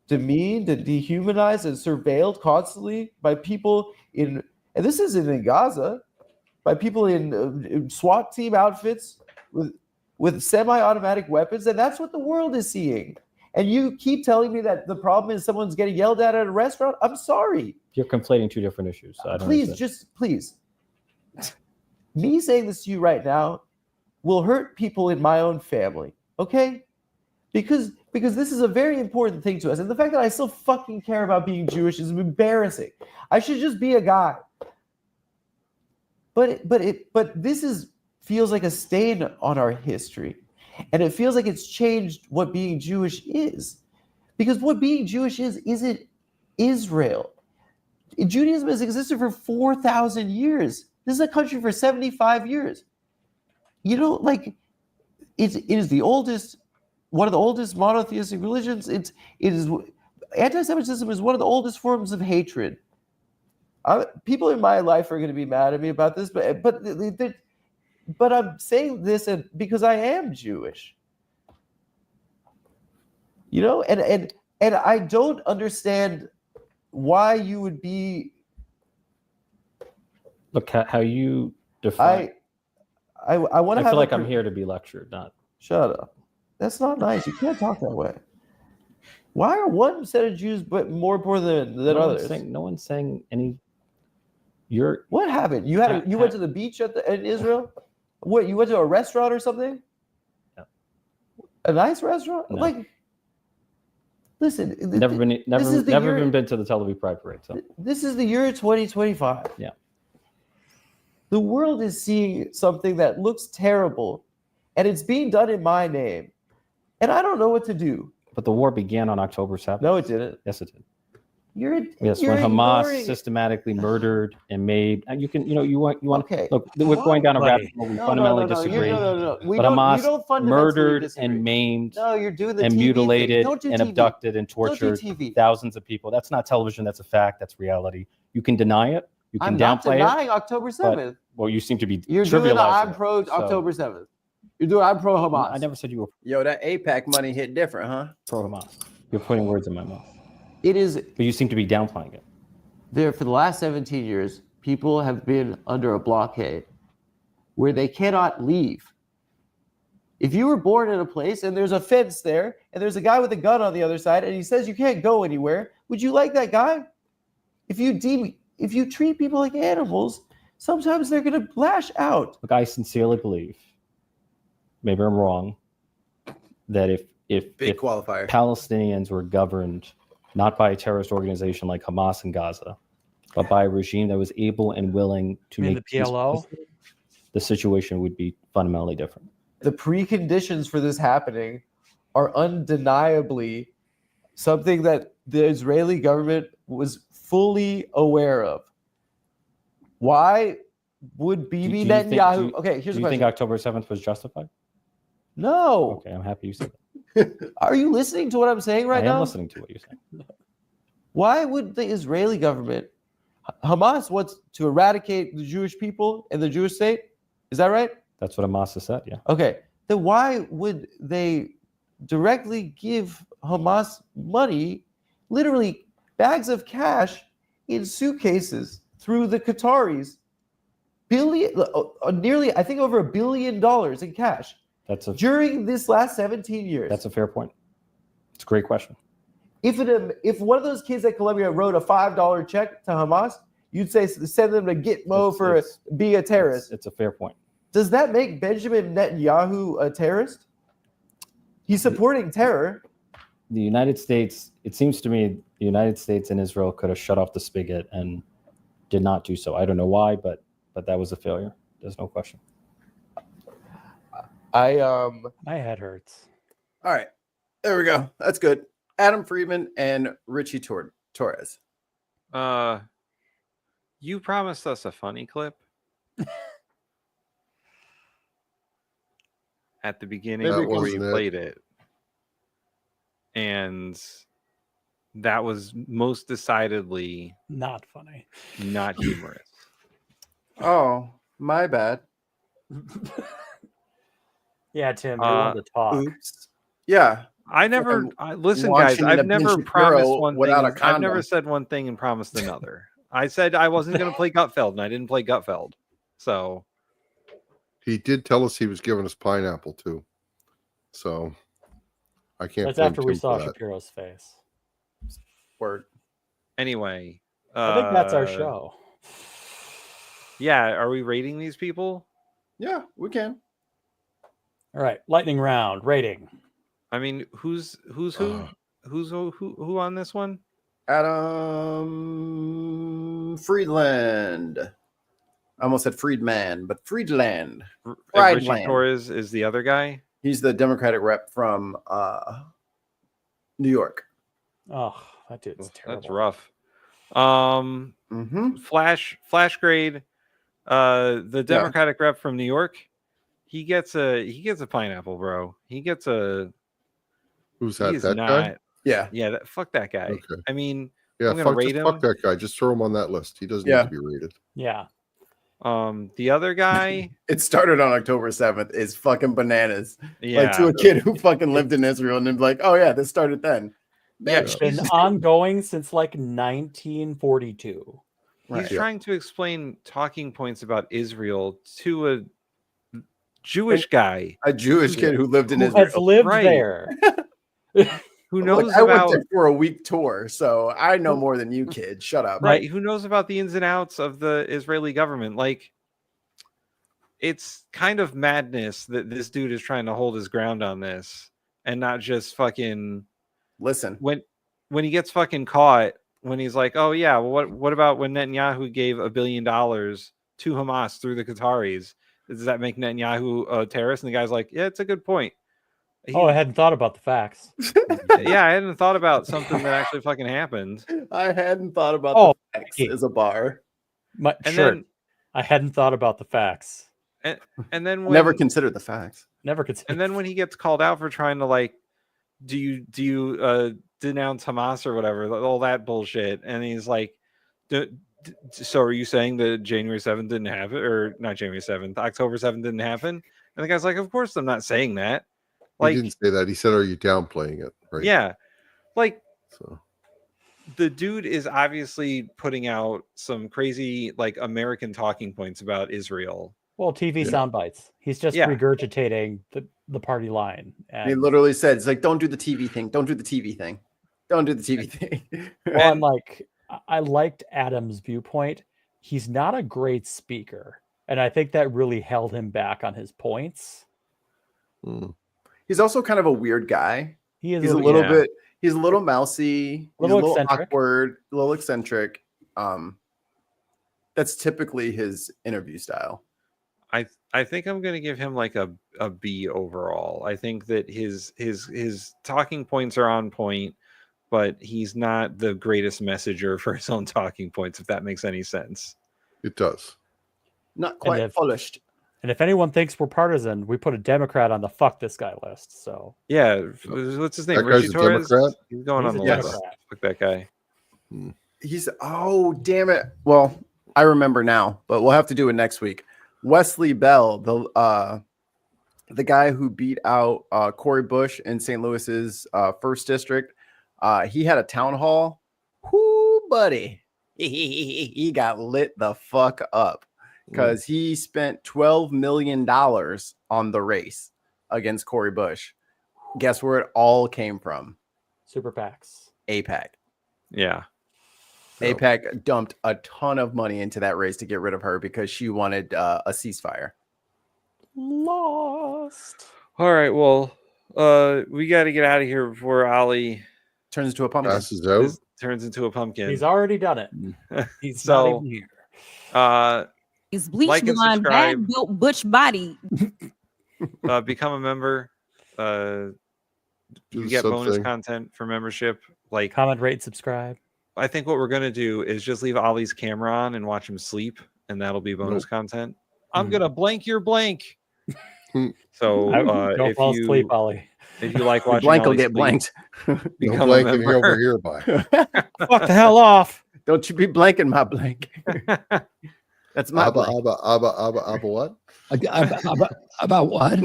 demeaned and dehumanized and surveilled constantly by people and this isn't in Gaza, by people in SWAT team outfits with semi-automatic weapons, and that's what the world is seeing. And you keep telling me that the problem is someone's getting yelled at a restaurant? I'm sorry. You're conflating two different issues. So I don't Please. Me saying this to you right now will hurt people in my own family, okay? Because this is a very important thing to us. And the fact that I still fucking care about being Jewish is embarrassing. I should just be a guy. But this feels like a stain on our history. And it feels like it's changed what being Jewish is. Because what being Jewish isn't Israel. Judaism has existed for 4,000 years. This is a country for 75 years. You know, like, it is the oldest, one of the oldest monotheistic religions. Anti-Semitism is one of the oldest forms of hatred. People in my life are going to be mad at me about this, but I'm saying this because I am Jewish. You know, and I don't understand why you would be. Look how you define. I want to. I feel like I'm here to be lectured, not. Shut up. That's not nice. You can't talk that way. Why are one set of Jews but more important than others? No one's saying any. What happened? You went to the beach in Israel? What, you went to a restaurant or something? Yeah. A nice restaurant? No. Like, listen. Never been to the Tel Aviv Pride Parade. So. This is the year 2025. Yeah. The world is seeing something that looks terrible, and it's being done in my name, and I don't know what to do. But the war began on October 7th. No, it didn't. Yes, it did. When Hamas systematically murdered and made, you want. Okay. Look, we're going down a rabbit hole. We fundamentally disagree. No. But Hamas murdered and maimed and mutilated and abducted and tortured thousands of people. That's not television. That's a fact. That's reality. You can deny it. You can downplay it. I'm not denying October 7th. Well, you seem to be. You're doing I'm pro October 7th. You're doing I'm pro Hamas. I never said you were. Yo, that AIPAC money hit different, huh? Pro Hamas. You're putting words in my mouth. It is. But you seem to be downplaying it. There, for the last 17 years, people have been under a blockade where they cannot leave. If you were born in a place and there's a fence there and there's a guy with a gun on the other side and he says you can't go anywhere, would you like that guy? If you treat people like animals, sometimes they're going to lash out. Look, I sincerely believe, maybe I'm wrong, that if Palestinians were governed not by a terrorist organization like Hamas in Gaza, but by a regime that was able and willing to make the PLO, the situation would be fundamentally different. The preconditions for this happening are undeniably something that the Israeli government was fully aware of. Why would Bibi Netanyahu? Okay, here's the question. Do you think October 7th was justified? No. Okay, I'm happy you said that. Are you listening to what I'm saying right I now? am listening to what you're saying. Why would the Israeli government, Hamas wants to eradicate the Jewish people and the Jewish state? Is that right? That's what Hamas has said, yeah. Okay. Then why would they directly give Hamas money, literally bags of cash in suitcases through the Qataris? Nearly, I think over $1 billion in cash during this last 17 years. That's a fair point. It's a great question. If one of those kids at Columbia wrote a $5 check to Hamas, you'd say send them to Gitmo for being a terrorist. It's a fair point. Does that make Benjamin Netanyahu a terrorist? He's supporting terror. The United States, it seems to me, the United States and Israel could have shut off the spigot and did not do so. I don't know why, but that was a failure. There's no question. My head hurts. All right. There we go. That's good. Adam Friedman and Richie Torres. You promised us a funny clip at the beginning before you played it. And that was most decidedly not funny, not humorous. Oh, my bad. Yeah, Tim, you want to talk. Oops. Yeah. I never listen, guys. I've never promised one thing. I've never said one thing and promised another. I said I wasn't going to play Gutfeld, and I didn't play Gutfeld. So he did tell us he was giving us pineapple too. So I can't. That's after we saw Shapiro's face. Word. Anyway, I think that's our show. Yeah, are we rating these people? Yeah, we can. All right, lightning round rating. I mean, who's who on this one? Adam Friedland. I almost said Friedman, but Friedland. Richie Torres is the other guy. He's the Democratic rep from New York. Oh, that dude's terrible. That's rough. Flash grade. The Democratic rep from New York. He gets a pineapple, bro. He gets a. Who's that? That guy? Yeah. Fuck that guy. Okay. I mean, yeah, I'm gonna rate him. Fuck that guy. Just throw him on that list. He doesn't need to be rated. Yeah. The other guy. It started on October 7th. It's fucking bananas. Yeah. Like to a kid who fucking lived in Israel and then like, oh yeah, this started then. Yeah, it's been ongoing since like 1942. He's trying to explain talking points about Israel to a Jewish guy, a Jewish kid who lived in Israel, has lived there. Who knows I about? went there for a week tour, so I know more than you, kid. Shut up. Right? Who knows about the ins and outs of the Israeli government? Like, it's kind of madness that this dude is trying to hold his ground on this and not just fucking listen. When he gets fucking caught, when he's like, "Oh yeah, well, what about when Netanyahu gave $1 billion to Hamas through the Qataris? Does that make Netanyahu a terrorist?" And the guy's like, "Yeah, it's a good point." I hadn't thought about the facts. Yeah, I hadn't thought about something that actually fucking happened. I hadn't thought about the facts as a bar. Then I hadn't thought about the facts. And then when, never considered the facts. Never considered. And then when he gets called out for trying to like, do you denounce Hamas or whatever, all that bullshit, and he's like, so are you saying that January 7th didn't happen, or not January 7th, October 7th didn't happen? And the guy's like, of course I'm not saying that. Like, he didn't say that. He said, "Are you downplaying it?" Right? Yeah, like so. The dude is obviously putting out some crazy like American talking points about Israel. Well, TV sound bites. He's just regurgitating the party line. And he literally said, "It's like, don't do the TV thing. Don't do the TV thing. Don't do the TV thing." Well, I'm like, I liked Adam's viewpoint. He's not a great speaker, and I think that really held him back on his points. He's also kind of a weird guy. He's a little bit. He's a little mousy. He's a little eccentric. awkward. A little eccentric. That's typically his interview style. I think I'm going to give him like a B overall. I think that his talking points are on point, but he's not the greatest messenger for his own talking points, if that makes any sense. It does. Not quite polished. And if anyone thinks we're partisan, we put a Democrat on the fuck this guy list. So Yeah, what's his name? That guy's Richie a Torres. Democrat? He's going He's on a the list. Democrat. Fuck that guy. He's damn it. Well, I remember now, but we'll have to do it next week. Wesley Bell, the guy who beat out Cory Bush in St. Louis's first district, he had a town hall. Whoo, buddy. He got lit the fuck up because he spent $12 million on the race against Cory Bush. Guess where it all came from? Super PACs. AIPAC. Yeah. AIPAC dumped a ton of money into that race to get rid of her because she wanted a ceasefire. Lost. All right. Well, we got to get out of here before Ali turns into a pumpkin. Passes out. Turns into a pumpkin. He's already done it. He's not So, even here. He's bleach like and blonde, subscribe. bad built butch body. Become a member. You Do get bonus something. content for membership. Like, Comment, rate, subscribe. I think what we're gonna do is just leave Ollie's camera on and watch him sleep, and that'll be bonus content. I'm gonna blank your blank. So Don't if fall you asleep, Ollie. if you like watching Blank will Ollie get sleep, blanked. No become a blanking member. over here by. Fuck the hell off. Don't you be blanking my blank. That's my Abba, blank. Abba, what? About what?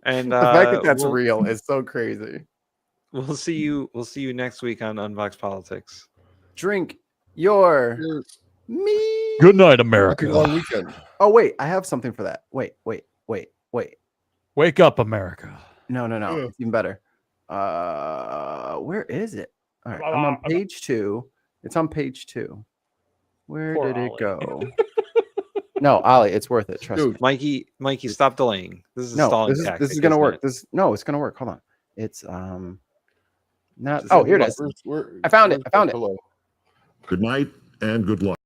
And The fact that that's we'll, real is so crazy. we'll see you next week on Unboxed Politics. Drink your me. Good night, Happy America. long weekend. Oh, wait. I have something for that. Wait. Wake up, America. No. It's even better. Where is it? All right. I'm on page 2. It's on page 2. Where Poor did it Ollie. go? No, Ollie, it's worth it. Trust me. Dude, Mikey, stop delaying. This is a No, stalling this tactic. is gonna isn't work. it? It's gonna work. Hold on. It's not. Just Oh, here it is. where's- I found it. Hello. Good night and good luck.